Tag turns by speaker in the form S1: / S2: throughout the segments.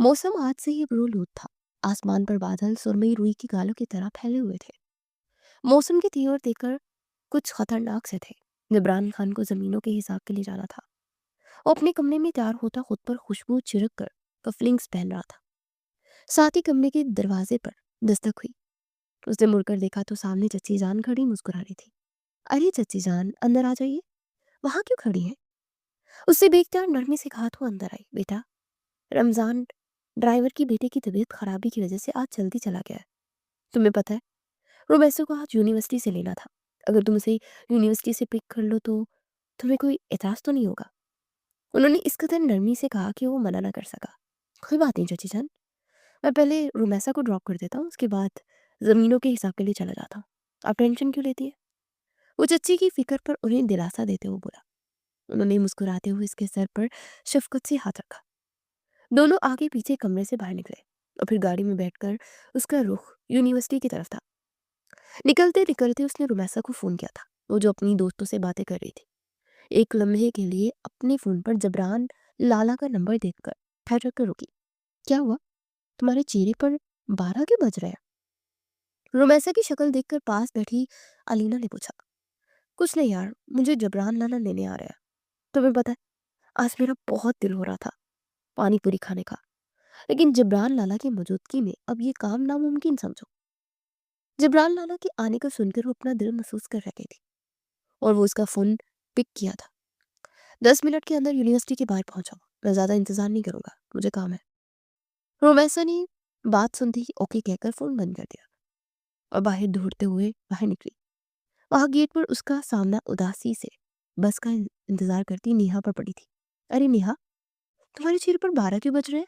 S1: मौसम आज से ही ब्लू था। आसमान पर बादल सुरमई रुई की गालों की तरह फैले हुए थे। मौसम के तेवर देखकर कुछ खतरनाक से थे। इमरान खान को जमीनों के हिसाब के लिए जाना था। वो अपने कमरे में तैयार होता खुद पर खुशबू छिड़क कर कफलिंग्स पहन रहा था। साथ ही कमरे के दरवाजे पर दस्तक हुई। उसने मुड़कर देखा तो सामने चच्ची जान खड़ी मुस्कुरा रही थी। अरे चच्ची जान, अंदर आ जाइए। वहां क्यों खड़ी है? उससे देखकर नरमी से कहा तो अंदर आई। बेटा, रमजान ड्राइवर की बेटे की तबीयत खराबी की वजह से आज जल्दी चला गया है। तुम्हें पता है, रोबेसो को आज यूनिवर्सिटी से लेना था। अगर तुम उसे यूनिवर्सिटी से पिक कर लो तो तुम्हें कोई एतराज तो नहीं होगा? उन्होंने इस कदर नरमी से कहा कि वो मना ना कर सका। कोई बात नहीं चाची जान, मैं पहले रोमेसा को ड्रॉप कर देता हूँ, उसके बाद ज़मीनों के हिसाब के लिए चला जाता हूँ। आप टेंशन क्यों लेती है? वो चच्ची की फिक्र पर उन्हें दिलासा देते हुए बोला। उन्होंने मुस्कुराते हुए इसके सर पर शफकत से हाथ रखा। दोनों आगे पीछे कमरे से बाहर निकले और फिर गाड़ी में बैठकर उसका रुख यूनिवर्सिटी की तरफ था। निकलते निकलते उसने रुमैसा को फोन किया था, वो जो अपनी दोस्तों से बातें कर रही थी। एक लम्हे के लिए अपने फोन पर जबरान लाला का नंबर देखकर ठहर कर रुकी। क्या हुआ? तुम्हारे चेहरे पर 12 क्यों बज रहे हैं? रुमैसा की शक्ल देखकर पास बैठी अलीना ने पूछा। कुछ नहीं यार, मुझे जबरान लाला लेने आ रहा है। तुम्हें पता है, आज मेरा बहुत दिल हो रहा था पानी पूरी खाने का, लेकिन जबरान लाला की मौजूदगी में अब ये काम नामुमकिन समझो। जबरान लाला के आने को सुनकर वो अपना दिल महसूस कर रही थी और वो उसका फोन पिक किया था। 10 मिनट के अंदर यूनिवर्सिटी के बाहर पहुंचा। मैं ज्यादा इंतजार नहीं करूंगा, मुझे काम है। रोमैसा ने बात सुनते ही ओके कहकर फोन बंद कर दिया और बाहर दौड़ते हुए बाहर निकली। वहां गेट पर उसका सामना उदासी से बस का इंतजार करती नेहा पर पड़ी थी। अरे नेहा, तुम्हारे चेहरे पर 12 क्यों बज रहे हैं?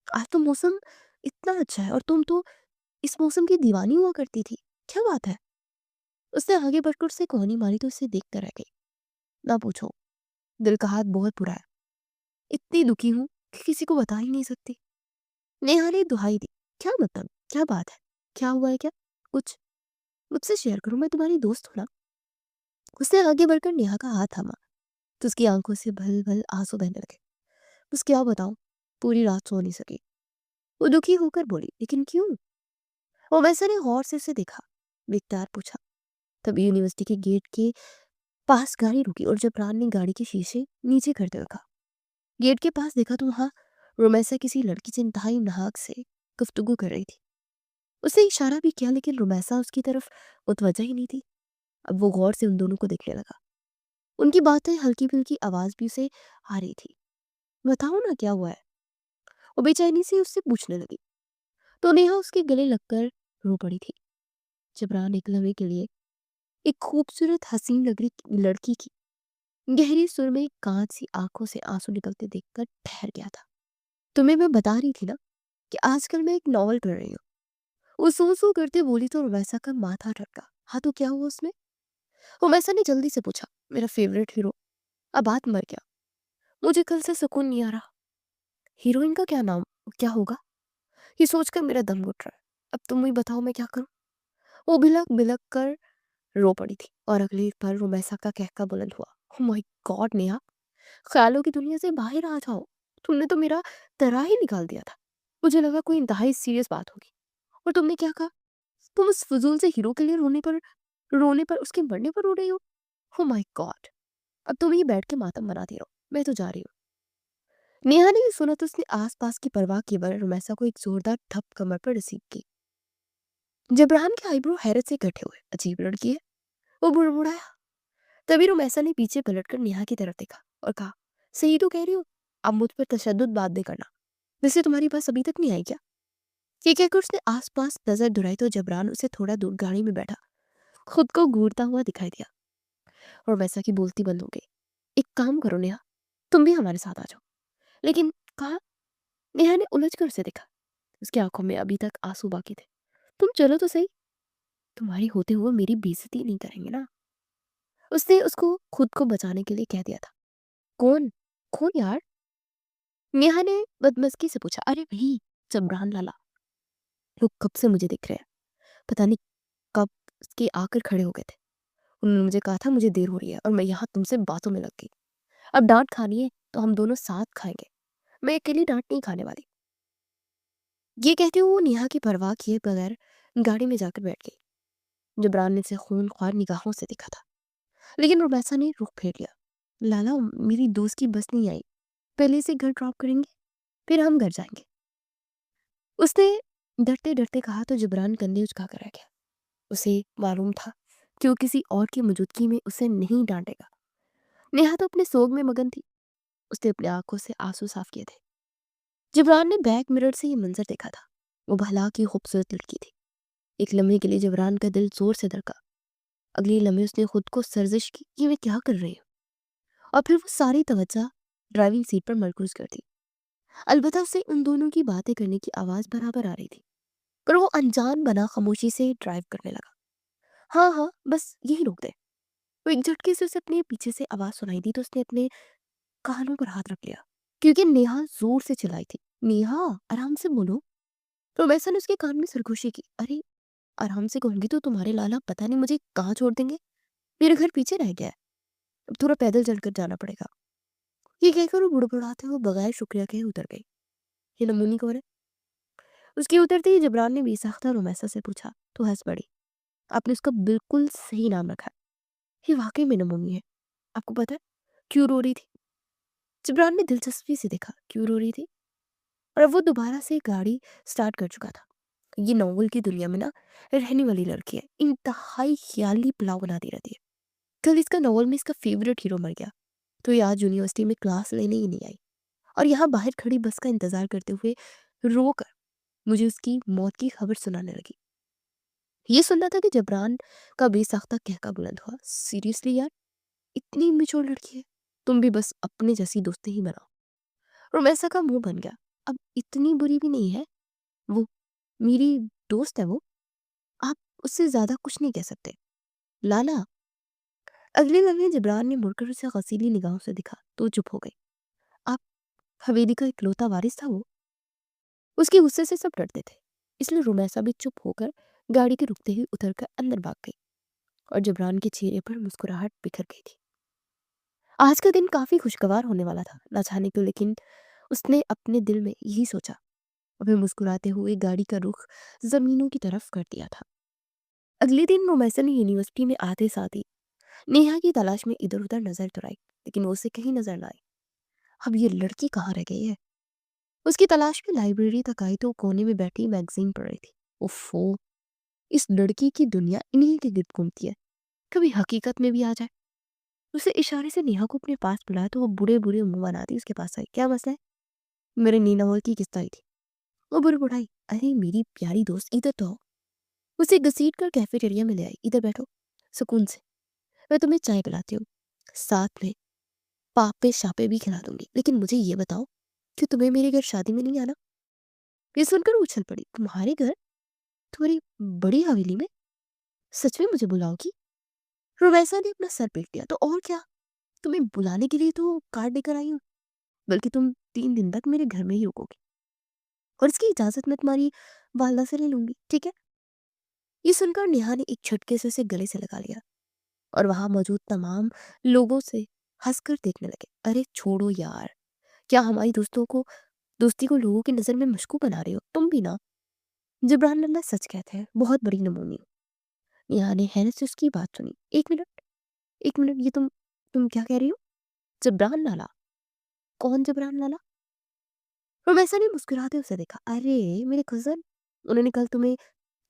S1: आज तो मौसम इतना अच्छा है और तुम तो इस मौसम की दीवानी हुआ करती थी। क्या बात है? उसने आगे बढ़कर उससे कोहनी मारी तो उसे देखकर रह गई। ना पूछो, दिल का हाथ बहुत बुरा है। इतनी दुखी हूँ कि किसी को बता ही नहीं सकती। नेहा ने दुहाई दी। क्या मतलब, क्या बात है? क्या हुआ है क्या? कुछ मुझसे शेयर करो, मैं तुम्हारी दोस्त हूँ ना। उसने आगे बढ़कर नेहा का हाथ थामा तो उसकी आंखों से भल भल आंसू बहने लगे। बस क्या बताऊं, पूरी रात सो नहीं सकी। वो दुखी होकर बोली, लेकिन क्यों? वो वैसा ने गौर से उसे देखा। विकतार पूछा। तब यूनिवर्सिटी के गेट के पास गाड़ी रुकी और जबरान ने गाड़ी के शीशे नीचे करते रखा। गेट के पास देखा तो वहां रोमैसा किसी लड़की से इंतहाई नाहक से गुफ्तगू कर रही थी। उसने इशारा भी किया लेकिन रोमैसा उसकी तरफ मुतवज्जा ही नहीं थी। अब वो गौर से उन दोनों को देखने लगा। उनकी बातें हल्की फुल्की आवाज भी उसे आ रही थी। बताओ ना क्या हुआ है? वो बेचैनी से उससे पूछने लगी तो नेहा उसके गले लगकर रो पड़ी थी। जबरान एक लम्हे के लिए एक खूबसूरत हसीन लग रही लड़की की गहरी सुर में कांच सी आंखों से आंसू निकलते देखकर ठहर गया था। तुम्हें मैं बता रही थी ना कि आजकल मैं एक नॉवल पढ़ रही हूँ। वो सू करते बोली तो रुमैसा का माथा ठटका। हाँ तो क्या हुआ उसमें? रुमैसा ने जल्दी से पूछा। मेरा फेवरेट हीरो अब बात मर गया। मुझे कल से सुकून नहीं आ रहा। हीरोइन का क्या नाम, क्या होगा? ये सोचकर मेरा दम घुट रहा है। अब तुम ही बताओ मैं क्या करूं? वो बिलक बिलक कर रो पड़ी थी और अगली पल रुमैसा का कहका बुलंद हुआ। ओह माय गॉड नेहा, ख्यालों की दुनिया से बाहर आ जाओ। तुमने तो मेरा तरह ही निकाल दिया था। मुझे लगा कोई इंतहाई सीरियस बात होगी और तुमने क्या कहा? तुम उस फजूल से हीरो के लिए रोने पर उसके मरने पर रो रही हो? ओह माय गॉड, अब तुम ही बैठ के मातम बनाती रहो, मैं तो जा रही हूँ। नेहा ने ये सुना तो उसने आसपास की परवाह किए बगैर रुमैसा को एक जोरदार थप कमर पर रिसीव की। जबरान के आईब्रो हैरत से इकट्ठे हुए। अजीब लड़की है, वो बुड़बुड़ाया। तभी रुमैसा ने पीछे पलटकर नेहा की तरफ देखा और कहा, सही तो कह रही हो, अब मुझ पर तशद्दुद बात नहीं करना। वैसे तुम्हारी बस अभी तक नहीं आई क्या? ये कहकर उसने आसपास नजर दुराई तो जबरान उसे थोड़ा दूर गाड़ी में बैठा खुद को घूरता हुआ दिखाई दिया और वैसा की बोलती बंद हो गई। एक काम करो नेहा, तुम भी हमारे साथ आ जाओ। लेकिन कहा। नेहा ने उलझ कर उसे देखा। उसकी आंखों में अभी तक आंसू बाकी थे। तुम चलो तो सही, तुम्हारी होते हुए मेरी बेइज्जती नहीं करेंगे ना? उसने उसको खुद को बचाने के लिए कह दिया था। कौन? कौन यार? नेहा ने बदमस्की से पूछा। अरे वही, जबरान लाला। लोग कब से मुझे दिख रहे हैं, पता नहीं कब के आकर खड़े हो गए थे। उन्होंने मुझे कहा था मुझे देर हो रही है और मैं यहाँ तुमसे बातों में लग गई। अब डांट खानी है तो हम दोनों साथ खाएंगे, मैं अकेली डांट नहीं खाने वाली। ये कहते हुए वो नेहा की परवाह किए बगैर गाड़ी में जाकर बैठ गई। जबरान ने इसे खूनख्वार निगाहों से देखा था, लेकिन रुबैसा ने रुख फेर लिया। लाला, मेरी दोस्त की बस नहीं आई, पहले इसे घर ड्रॉप करेंगे, फिर हम घर जाएंगे, उसने डरते डरते कहा। तो जबरान कंधे उचका कर रह गया। उसे मालूम था कि वो किसी और की मौजूदगी में उसे नहीं डांटेगा। नेहा तो अपने सोग में मगन थी। उसने अपनी आंखों से आंसू साफ किए थे। जबरान ने बैक मिरर से ये मंजर देखा था। वो भला की खूबसूरत लड़की थी। एक लम्हे के लिए जबरान का दिल जोर से धड़का। अगले लम्हे उसने खुद को सर्जिश की कि मैं क्या कर रही हूँ, और फिर वो सारी तवज्जो ड्राइविंग सीट पर मरकूज कर दी। अलबत्ता उसे उन दोनों की बातें करने की आवाज बराबर आ रही थी, पर वो अनजान बना खामोशी से ड्राइव करने लगा। हाँ हाँ, बस यही रोक दे। वो एक झटके से उसे अपने पीछे से आवाज सुनाई दी, तो उसने अपने कानों पर हाथ रख लिया, क्योंकि नेहा जोर से चिल्लाई थी। नेहा, आराम से बोलो। तो वैसा ने उसके कान में सरगोशी की। अरे, आराम से कहूंगी तो तुम्हारे लाला पता नहीं मुझे कहाँ छोड़ देंगे। मेरे घर पीछे रह गया है, अब थोड़ा पैदल चलकर जाना पड़ेगा। ये कहकर वो बुड़बुड़ाते हुए बगैर शुक्रिया के उतर गई। ये नमूनी कौन है? उसके उतरते ही जबरान ने बेसाख्ता रुमैसा से पूछा। तो हंस पड़ी। आपने उसका बिल्कुल सही नाम रखा है। ये वाकई में नमूनी है। आपको पता है क्यों रो रही थी? जबरान ने दिलचस्पी से देखा क्यों रो रही थी, और अब वो दोबारा से गाड़ी स्टार्ट कर चुका था। ये नॉवल की दुनिया में ना रहने वाली लड़की है, इंतहाई ख्याली पुलाव बनाती रहती है। कल इसका नॉवल में इसका फेवरेट हीरो मर गया, तो ये आज यूनिवर्सिटी में क्लास लेने ही नहीं आई, और यहाँ बाहर खड़ी बस का इंतजार करते हुए रोकर मुझे उसकी मौत की खबर सुनाने लगी। ये सुनना था कि जबरान का बेसाख्ता कहका बुलंद हुआ। सीरियसली यार, इतनी इमेच्योर लड़की है, तुम भी बस अपने जैसी दोस्ती ही बनाओ। रोमैसा का मुंह बन गया। अब इतनी बुरी भी नहीं है वो, मेरी दोस्त है वो, आप उससे ज्यादा कुछ नहीं कह सकते। लाला। अगले लम्हे जबरान ने मुड़कर उसे गसीली निगाहों से दिखा तो चुप हो गई। आप हवेली का इकलौता वारिस था वो। उसके गुस्से से सब डरते थे, इसलिए रुमैसा भी चुप होकर गाड़ी के रुकते ही उतरकर अंदर भाग गई, और जबरान के चेहरे पर मुस्कुराहट बिखर गई थी। आज का दिन काफी खुशगवार होने वाला था, ना जाने क्यों, लेकिन उसने अपने दिल में यही सोचा, और फिर मुस्कुराते हुए गाड़ी का रुख जमीनों की तरफ कर दिया था। अगले दिन रोमैसा ने यूनिवर्सिटी में आते साथ ही नेहा की तलाश में इधर उधर नजर दौड़ाई, लेकिन वो उसे कहीं नजर ना आई। अब ये लड़की कहाँ रह गई है? उसकी तलाश में लाइब्रेरी तक आई तो कोने में बैठी मैगजीन पढ़ रही थी। उफ़ो, इस लड़की की दुनिया इन्हीं के गिर्द घूमती है, कभी हकीकत में भी आ जाए। उसे इशारे से नेहा को अपने पास बुलाया तो वो बुरे बुरे मुंह बनाती उसके पास आई। क्या मसला है? मेरे नीना हॉल की किस्त आई थी। वो बुड़बुड़ाई। अरे मेरी प्यारी दोस्त, इधर तो आओ। उसे घसीट कर कैफेटेरिया में ले आई। इधर बैठो सुकून से, मैं तुम्हें चाय पिलाती हूँ, साथ में पापे शापे भी खिला दूंगी। लेकिन मुझे ये बताओ कि तुम्हें मेरे घर शादी में नहीं आना? ये सुनकर उछल पड़ी। तुम्हारे घर? तुम्हारी बड़ी हवेली में? सच में मुझे बुलाओगी? रोमैसा ने अपना सर पीट लिया। तो और क्या, तुम्हें बुलाने के लिए तो कार्ड लेकर आई हूँ, बल्कि तुम 3 दिन तक मेरे घर में ही रुकोगी, और इसकी इजाजत मैं तुम्हारी वालदा से ले लूंगी, ठीक है? ये सुनकर नेहा ने एक झटके से उसे गले से लगा लिया, और वहां मौजूद तमाम लोगों से हंसकर देखने लगे। अरे छोड़ो यार, क्या हमारी दोस्ती को लोगों की नजर में मशकू बना रहे हो तुम भी ना? जिब्रान अल्लाह सच कहते हैं, बहुत बड़ी नमूनी हो। नेहा ने हैरत से उसकी बात सुनी। एक मिनट, ये तुम क्या कह रही हो? जबरान लाला? कौन जबरान लाला? रोमैसा ने मुस्कुराते उसे देखा। अरे मेरे कजन, उन्होंने कल तुम्हें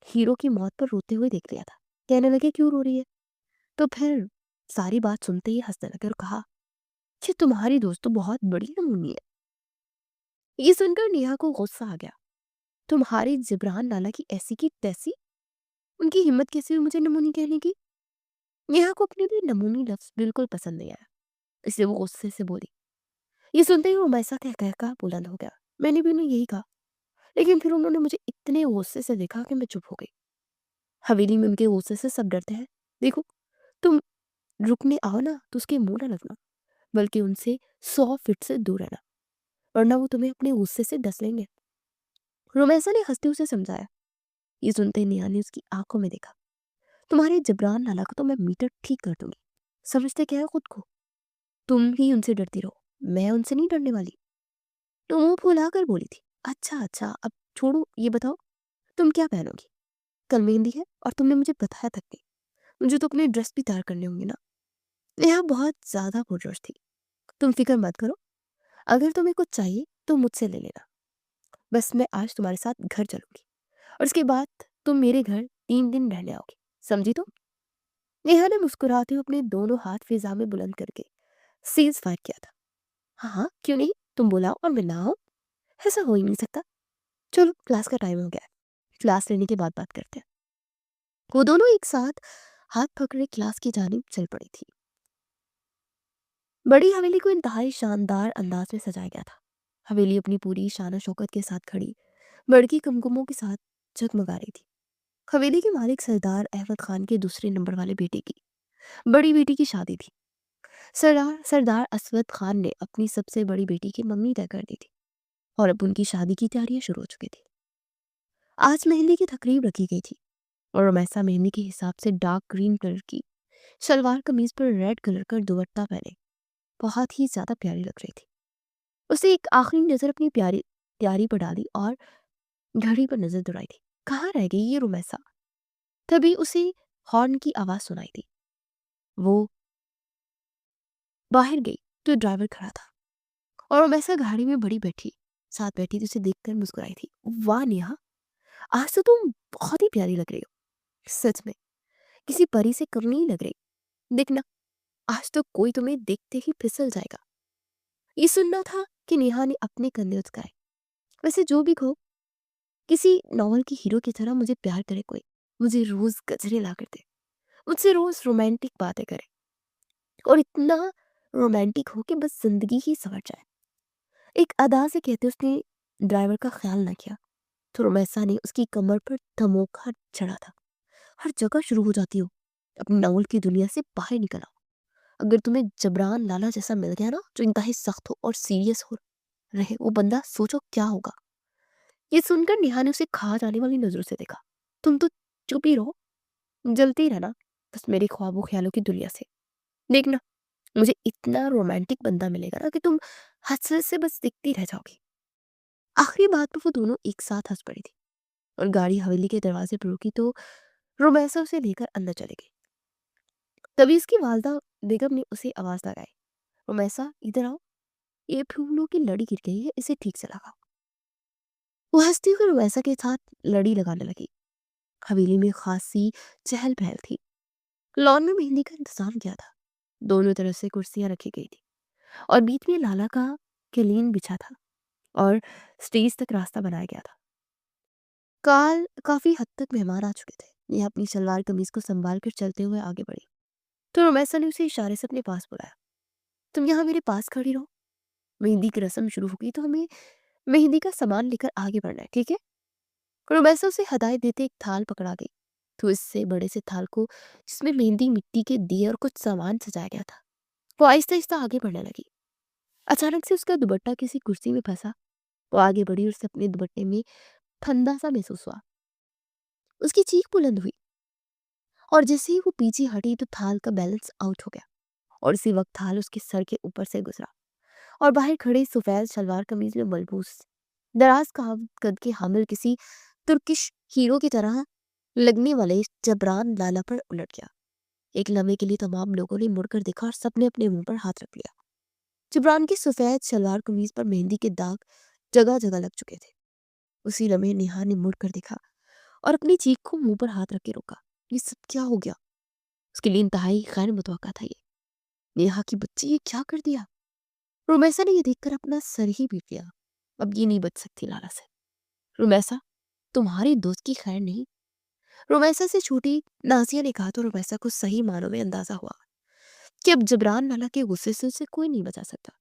S1: हीरो की मौत पर रोते हुए देख लिया था। कहने लगे क्यों रो रही है, तो फिर सारी बात सुनते ही हंसने लगे और कहा कि तुम्हारी दोस्त तो बहुत बड़ी नमूनी है। ये सुनकर नेहा को गुस्सा आ गया। तुम्हारी जिब्रान लाला की ऐसी की तैसी, उनकी हिम्मत कैसे हुई मुझे नमूनी कहने की? नेहा को अपने लिए नमूनी लफ्ज बिल्कुल पसंद नहीं आया, इसलिए वो गुस्से से बोली। ये सुनते ही रुमैसा का बुलंद हो गया। मैंने भी उन्हें यही कहा, लेकिन फिर उन्होंने मुझे इतने गुस्से से देखा कि मैं चुप हो गई। हवेली में उनके गुस्से से सब डरते हैं। देखो, तुम रुकने आओ ना तो उसके मुंह ना लगना, बल्कि उनसे 100 फीट से दूर रहना, वरना वो तुम्हें अपने गुस्से से डस लेंगे। रोमैसा ने हंसते उसे समझाया। ये सुनते ही नेहा ने उसकी आंखों में देखा। तुम्हारे जबरान लाला को तो मैं मीटर ठीक कर दूंगी। समझते क्या है खुद को? तुम ही उनसे डरती रहो, मैं उनसे नहीं डरने वाली। तो मुंह फुला कर बोली थी। अच्छा अच्छा, अब छोड़ो, ये बताओ तुम क्या पहनोगी? कल मेहंदी है और तुमने मुझे बताया तक नहीं। मुझे तो अपने ड्रेस भी तैयार करने होंगे ना। नेहा बहुत ज़्यादा पुरजोश थी। तुम फिक्र मत करो, अगर तुम्हें कुछ चाहिए तो मुझसे ले लेना। बस मैं आज तुम्हारे साथ घर चलूंगी और उसके बाद तुम मेरे घर 3 दिन रहने आओगी, समझी तुम? नेहा ने मुस्कुराते हुए अपने दोनों हाथ फिजा में बुलंद करके सीज फायर किया था। हाँ हाँ, क्यों नहीं, तुम बुलाओ और मैं ना आऊं? ऐसा हो ही नहीं सकता। चलो, क्लास का टाइम हो गया है, क्लास लेने के बाद बात करते हैं। वो दोनों एक साथ हाथ पकड़े क्लास की जानिब चल पड़ी थी। बड़ी हवेली को इंतहाई शानदार अंदाज में सजाया गया था। हवेली अपनी पूरी शान शौकत के साथ खड़ी बड़की कुमकुमों के साथ जगमगा रही थी। हवेली के मालिक सरदार अहमद खान के दूसरे नंबर वाले बेटे की बड़ी बेटी की शादी थी। सरदार सरदार असवद खान ने अपनी सबसे बड़ी बेटी की मंगनी तय कर दी थी और अब उनकी शादी की तैयारियां शुरू हो चुकी थी। आज मेहंदी की तकरीब रखी गई थी और रमैसा मेहंदी के हिसाब से डार्क ग्रीन कलर की शलवार कमीज पर रेड कलर का दुपट्टा पहने बहुत ही ज्यादा प्यारी लग रही थी। उसे एक आखिरी नजर अपनी प्यारी तैयारी पर डाली और घड़ी पर नजर दौड़ाई थी। कहाँ रह गई ये रुमैसा? तभी उसे हॉर्न की आवाज सुनाई दी। वो बाहर गई तो ड्राइवर खड़ा था और रुमैसा गाड़ी में बड़ी बैठी साथ बैठी थी, उसे देखकर मुस्कुराई थी। वाह नेहा, आज तो तुम बहुत ही प्यारी लग रही हो। सच में किसी परी से कम नहीं लग रही। देखना, आज तो कोई तुम्हें देखते ही फिसल जाएगा। ये सुनना था कि नेहा ने अपने कंधे उचकाए। वैसे जो भी हो, किसी नॉवल की हीरो की तरह मुझे प्यार करे कोई, मुझे रोज गजरे ला कर दे, मुझसे रोज रोमांटिक बातें करे और इतना रोमांटिक हो कि बस जिंदगी ही सवर जाए। एक अदा से कहते उसने ड्राइवर का ख्याल ना किया तो रोमैसा ने उसकी कमर पर धमोका चढ़ा था। हर जगह शुरू हो जाती हो, अपनी नॉवल की दुनिया से बाहर निकल आओ। अगर तुम्हें जबरान लाला जैसा मिल गया ना, जो इंतहाई सख्त हो और सीरियस हो रहे, वो बंदा सोचो क्या होगा। ये सुनकर नेहा ने उसे खा जाने वाली नजरों से देखा। तुम तो चुप ही रहो, जलते ही रहना बस मेरे ख्वाबों ख्यालों की दुनिया से। देखना, मुझे इतना रोमांटिक बंदा मिलेगा ना कि तुम हंस से बस दिखती रह जाओगी। आखिरी बात पर वो दोनों एक साथ हंस पड़ी थी और गाड़ी हवेली के दरवाजे पर रुकी तो रोमैसा उसे लेकर अंदर चले गई। तभी उसकी वालदा बेगम ने उसे आवाज लगाई, रोमैसा इधर आओ, ये फूलों की लड़ी गिर गई है, इसे ठीक से लगाओ। वो हंसती हुई रोमैसा के साथ लड़ी लगाने लगी। हवेली में खासी चहल पहल थी। लॉन में मेहंदी का इंतजाम किया था। दोनों तरफ से कुर्सियां रखी गई थी और बीच में लाला का कैलीन बिछा था और स्टेज तक रास्ता बनाया गया था। काल काफी हद तक मेहमान आ चुके थे। यह अपनी सलवार कमीज को संभाल कर चलते हुए आगे बढ़ी तो रोमैसा ने उसे इशारे से अपने पास बुलाया। तुम यहाँ मेरे पास खड़ी रहो, मेहंदी की रस्म शुरू होगी तो हमें मेहंदी का सामान लेकर आगे बढ़ना है, ठीक है? रोमैसा उसे हदायत देते एक थाल पकड़ा गई तो इससे बड़े से थाल को जिसमें मेहंदी, मिट्टी के दिए और कुछ सामान सजाया गया था, वो आहिस्ता आहिस्ता आगे बढ़ने लगी। अचानक से उसका दुपट्टा किसी कुर्सी में फंसा। वो आगे बढ़ी और उसे अपने दुपट्टे में फंदा सा महसूस हुआ। उसकी चीख बुलंद हुई और जैसे ही वो पीछे हटी तो थाल का बैलेंस आउट हो गया और इसी वक्त थाल उसके सर के ऊपर से गुजरा और बाहर खड़े सफेद शलवार कमीज में मलबूस दराज कद के हामिल किसी तुर्किश हीरो की तरह लगने वाले जबरान लाला पर उलट गया। एक लम्हे के लिए तमाम लोगों ने मुड़कर देखा और सबने अपने मुंह पर हाथ रख लिया। जबरान की सफेद शलवार कमीज पर मेहंदी के दाग जगह जगह लग चुके थे। उसी लम्हे नेहा ने मुड़कर देखा और अपनी चीख को मुंह पर हाथ रख के रोका। ये सब क्या हो गया? उसके लिए इंतहाई गैर मुतवक्का था ये। नेहा की बच्ची, ये क्या कर दिया? रुमैसा ने ये देखकर अपना सर ही पीट लिया। अब ये नहीं बच सकती लाला से। रुमैसा, तुम्हारी दोस्त की खैर नहीं। रुमैसा से छोटी नाजिया ने कहा तो रुमैसा को सही मानों में अंदाजा हुआ कि अब जबरान लाला के गुस्से से उसे कोई नहीं बचा सकता।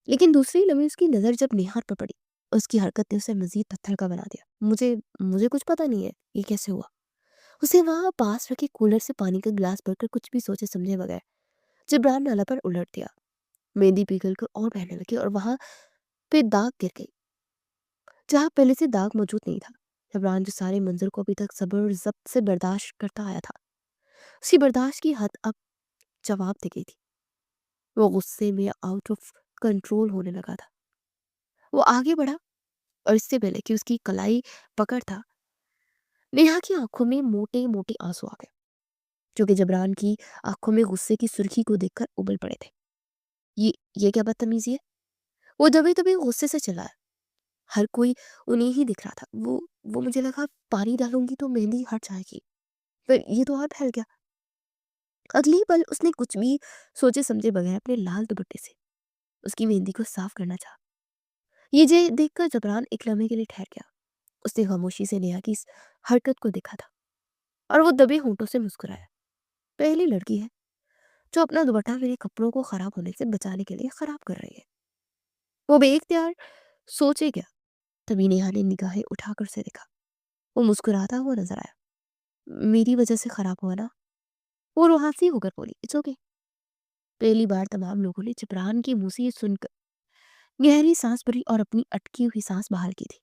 S1: लेकिन दूसरी लम्हे उसकी नजर जब नेहा पर पड़ी, उसकी हरकत ने उसे मजीद पत्थर का बना दिया। मुझे मुझे कुछ पता नहीं है ये कैसे हुआ। उसे वहां पास रखे कूलर से पानी का गिलास भरकर कुछ भी सोचे समझे बगैर जबरान नाला पर उलट दिया। मेहंदी पिघल कर और बहने लगी और वहां पे दाग गिर गई जहां पहले से दाग मौजूद नहीं था। जबरान जो सारे मंजर को अभी तक सब्र जब्त से बर्दाश्त करता आया था, उसकी बर्दाश्त की हद अब जवाब दे गई थी। वो गुस्से में आउट ऑफ कंट्रोल होने लगा था। वो आगे बढ़ा और इससे पहले कि उसकी कलाई पकड़ था, नेहा की आंखों में मोटे मोटे आंसू आ गए, जो कि जबरान की आंखों में गुस्से की सुर्खी को देखकर उबल पड़े थे। ये क्या बदतमीजी है? वो दबे दबे गुस्से से चिल्लाया। हर कोई उन्हें ही दिख रहा था। वो मुझे लगा पानी डालूंगी तो मेहंदी हट जाएगी, पर ये तो और फैल गया। अगली पल उसने कुछ भी सोचे समझे बगैर अपने लाल दुपट्टे से उसकी मेहंदी को साफ करना चाहा। ये जे देखकर जबरान एक लम्हे के लिए ठहर गया। उसने खामोशी से नेहा की इस हरकत को देखा था और वो दबे होंठों से मुस्कुराया। पहली लड़की है जो अपना दुपट्टा मेरे कपड़ों को खराब होने से बचाने के लिए खराब कर रही है। वो बेइख्तियार सोचे गया, तभी नेहा ने निगाहें उठाकर उसे देखा। वो मुस्कुराता हुआ नजर आया। मेरी वजह से खराब हुआ ना? वो रुहासी होकर बोली, इट्स ओके। पहली बार तमाम लोगों ने जबरान के मुंह से ये सुनकर गहरी सांस भरी और अपनी अटकी हुई सांस बहाल की थी।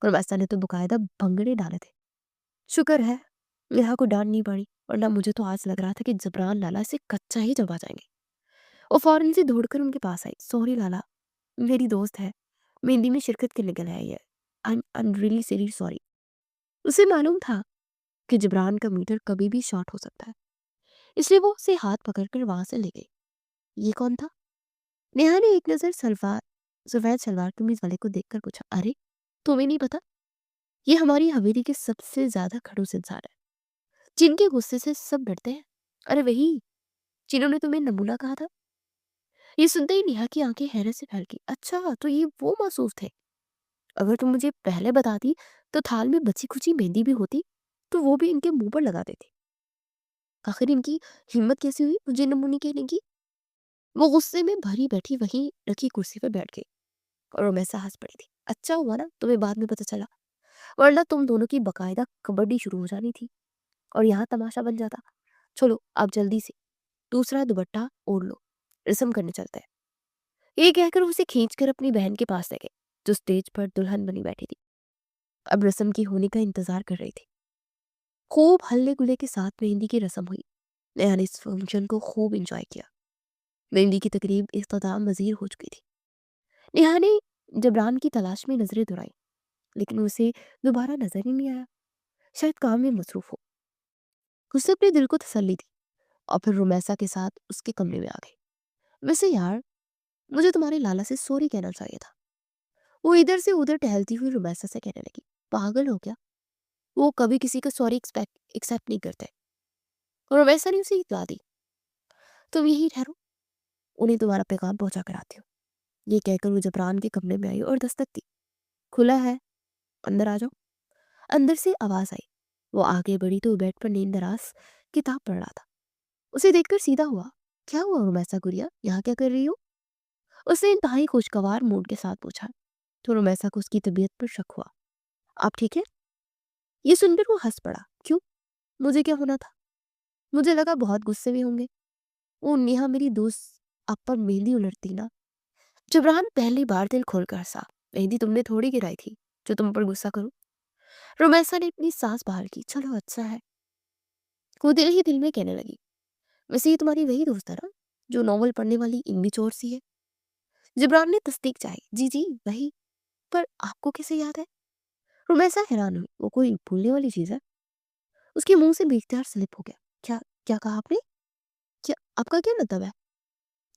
S1: गुलबस्ता ने तो बकायदा भंगड़े डाले थे। शुक्र है नेहा को डांट नहीं पड़ी, वरना मुझे तो आज लग रहा था कि जबरान लाला से कच्चा ही चबा जाएंगे। वो फौरन से दौड़कर उनके पास आई। सॉरी लाला, मेरी दोस्त है, मेहंदी में शिरकत करने के लिए आई है। I am really serious sorry. उसे मालूम था कि जबरान का मीटर कभी भी शॉर्ट हो सकता है, इसलिए वो उसे हाथ पकड़कर वहां से ले गई। ये कौन था? नेहा ने एक नजर सलवार सफेद सलवार कमीज वाले को देखकर पूछा। अरे, तुम्हें नहीं पता? ये हमारी हवेली के सबसे ज्यादा खड़ूस इंसान है, जिनके गुस्से से सब डरते हैं। अरे वही जिन्होंने तुम्हें नमूना कहा था। ये सुनते ही नेहा की आंखें हैरत से फैल गई। अच्छा, तो ये वो मासूम थे। अगर तुम मुझे पहले बताती तो थाल में बची खुची मेहंदी भी होती, तो वो भी इनके मुंह पर लगा देती। आखिर इनकी हिम्मत कैसी हुई मुझे नमूने कहने की? वो गुस्से में भरी बैठी वहीं रखी कुर्सी पर बैठ गई और रोमेसा हंस पड़ी थी। अच्छा हुआ ना तुम्हें बाद में पता चला, वरना तुम दोनों की बकायदा कबड्डी शुरू हो जानी थी और यहाँ तमाशा बन जाता। चलो आप जल्दी से दूसरा दुपट्टा ओढ़ लो, रस्म करने चलते हैं। ये कहकर उसे खींचकर अपनी बहन के पास ले गए, जो स्टेज पर दुल्हन बनी बैठी थी। अब रस्म की होने का इंतजार कर रही थी। खूब हल्ले गुल्ले के साथ मेहंदी की रस्म हुई। नेहा ने इस फंक्शन को खूब एंजॉय किया। मेहंदी की तकरीब इख्तिताम पजीर हो चुकी थी। नेहा ने जबरान की तलाश में नजरें दौड़ाई, लेकिन उसे दोबारा नजर ही नहीं आया। शायद काम में मसरूफ हो। उसने अपने दिल को तसल्ली दी और फिर रुमैसा के साथ उसके कमरे में आ गई। वैसे यार, मुझे तुम्हारे लाला से सॉरी कहना चाहिए था। वो इधर से उधर टहलती हुई रुमैसा से कहने लगी। पागल हो क्या? वो कभी किसी का सॉरी एक्सेप्ट नहीं करते। और रुमैसा ने उसे इतला दी। तुम यही ठहरो, उन्हें तुम्हारा पैगाम पहुंचा कर आती हूँ। ये कहकर वो जबरान के कमरे में आई और दस्तक दी। खुला है, अंदर आ जाओ। अंदर से आवाज आई। वो आगे बढ़ी तो बेड पर नींद दराज किताब पढ़ रहा था। उसे देखकर सीधा हुआ। क्या हुआ रुमैसा गुड़िया, यहाँ क्या कर रही हो? उसने इंतहाई खुशगवार मूड के साथ पूछा। तो रुमैसा को उसकी तबीयत पर शक हुआ। आप ठीक है? ये सुनकर वो हंस पड़ा। क्यों, मुझे क्या होना था? मुझे लगा बहुत गुस्से में होंगे। वो नेहा मेरी दोस्त, आप पर मेहंदी उलटती ना। जबरान पहली बार दिल खोलकर हंसा। मेहंदी तुमने थोड़ी गिराई थी जो तुम पर गुस्सा करूं। रोमैसा ने अपनी सांस बाहर की। चलो अच्छा है। वो दिल ही दिल में कहने लगी। वैसे ये तुम्हारी वही दोस्त है ना, जो नॉवल पढ़ने वाली इमली चोर सी है? जबरान ने तस्दीक चाही। जी जी वही। पर आपको कैसे याद है? रोमैसा हैरान हुई। वो कोई भूलने वाली चीज है? उसके मुंह से बेख्तियार स्लिप हो गया। क्या क्या कहा आपने? क्या आपका क्या मतलब है?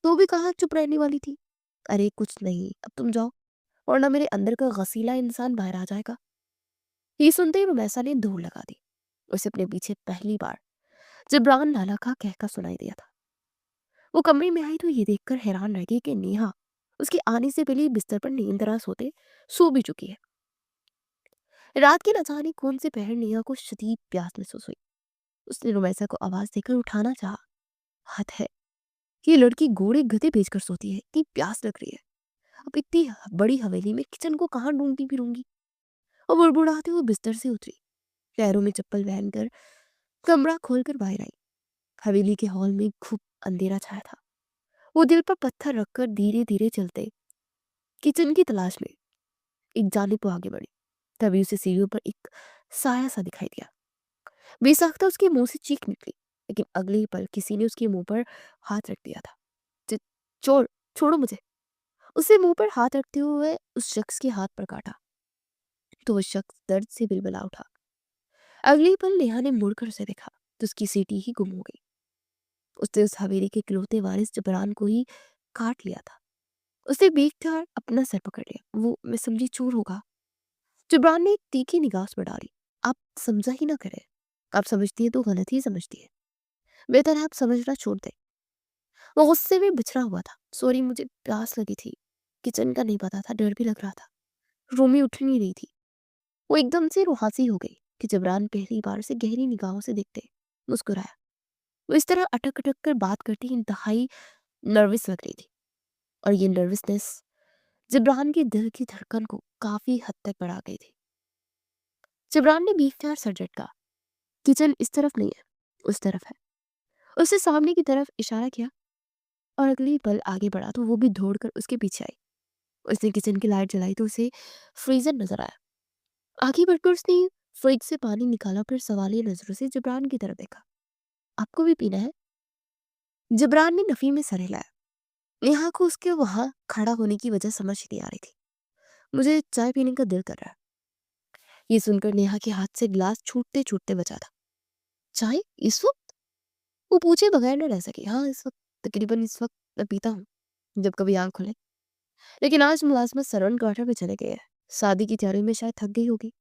S1: तो भी कहा चुप रहने वाली थी। अरे कुछ नहीं, अब तुम जाओ, वरना मेरे अंदर का गसीला इंसान बाहर आ जाएगा। ये सुनते ही रुमैसा ने दौड़ लगा दी। उसे अपने पीछे पहली बार जबरान लाला का कहका सुनाई दिया था। वो कमरे में आई तो ये देखकर हैरान रह गई कि नेहा उसके आने से पहले ही बिस्तर पर नींदराज होते सो भी चुकी है। रात के न जाने कौन से पहर नेहा को शदीद प्यास महसूस हुई। उसने रुमैसा को आवाज देकर उठाना चाहा। हद है, ये लड़की घोड़े गधे बेचकर सोती है, इतनी प्यास लग रही है। अब इतनी बड़ी हवेली में किचन को कहाँ ढूंढती फिरूंगी। और बुड़बुड़ाते हुए बिस्तर से उतरी। पैरों में चप्पल पहनकर कमरा खोलकर बाहर आई। हवेली के हॉल में खूब अंधेरा छाया था। वो दिल पर पत्थर रखकर धीरे धीरे चलते किचन की तलाश में एक जानिब को आगे बढ़ी। तभी उसे सीढ़ियों पर एक साया सा दिखाई दिया। बेसाख्ता उसके मुंह से चीख निकली, लेकिन अगले ही पल किसी ने उसके मुंह पर हाथ रख दिया था। "च- चोर, छोड़ो मुझे।" उसे मुंह पर हाथ रखते हुए उस शख्स के हाथ पर काटा। तो वो शख्स दर्द से बिलबिला उठा। अगले ही पल नेहा ने मुड़कर उसे देखा तो उसकी सीटी ही गुम हो गई। उसने उस हवेली के इकलौते वारिस जबरान को ही काट लिया था। उसने बेख्तियार अपना सर पकड़ लिया। वो मैं समझी चोर होगा। जबरान ने एक तीखी निगाह उस पर डाली। आप समझा ही ना करें। आप समझती है तो गलत ही समझती है। बेहतर है आप समझना छोड़ दें। वो गुस्से में बिछड़ा हुआ था। सॉरी, मुझे प्यास लगी थी। किचन का नहीं पता था, डर भी लग रहा था। रोमी उठ नहीं रही थी। वो एकदम से रुहासी हो गई कि जबरान पहली बार से गहरी निगाहों से देखते मुस्कुराया। वो इस तरह अटक अटक कर बात करती इंतहाई नर्वस लग रही थी, और ये नर्वसनेस जबरान के दिल की धड़कन को काफी हद तक बढ़ा गई थी। जबरान ने बीख्तियार सर झटका। किचन इस तरफ नहीं है, उस तरफ है। उसने सामने की तरफ इशारा किया और अगली पल आगे बढ़ा तो वो भी दौड़कर उसके पीछे आई। उसने किचन की लाइट जलाई तो उसे फ्रीजर नजर आया। आगे बढ़कर उसने फ्रिज से पानी निकाला, फिर सवालिया नजरों से जबरान की तरफ देखा। आपको भी पीना है? जबरान ने नफी में सर हिलाया। नेहा को उसके वहां खड़ा होने की वजह समझ ही नहीं आ रही थी। मुझे चाय पीने का दिल कर रहा है। ये सुनकर नेहा के हाथ से गिलास छूटते छूटते बचा था। चाय इस वक्त? वो पूछे बगैर न रह सकी। हाँ, इस वक्त, तकरीबन इस वक्त मैं पीता हूँ जब कभी आंख खुले। लेकिन आज मुलाजमत सरवन क्वार्टर में चले गए हैं। शादी की तैयारी में शायद थक गई होगी।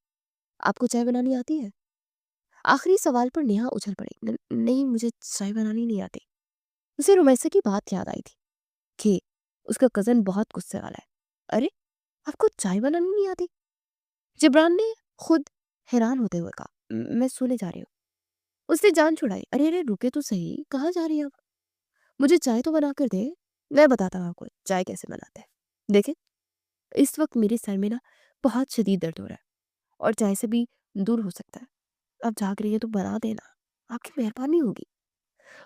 S1: आपको चाय बनानी आती है? आखिरी सवाल पर नेहा उछल पड़ी। नहीं, मुझे चाय बनानी नहीं आती। उसे रुमैसा की बात याद आई थी कि उसका कजन बहुत गुस्से वाला है। अरे, आपको चाय बनानी नहीं आती? जिब्रान ने खुद हैरान होते हुए कहा, मैं सोने जा रही हूँ। उसने जान छुड़ाई। अरे अरे, रुके तो सही, कहाँ जा रही है आप? मुझे चाय तो बना कर दे। मैं बताता हूँ आपको चाय कैसे बनाते हैं। देखे, इस वक्त मेरे सर में ना बहुत शदीद दर्द हो रहा है, और चाय से भी दूर हो सकता है। अब जाग रही है तो बना देना, आपकी मेहरबानी होगी।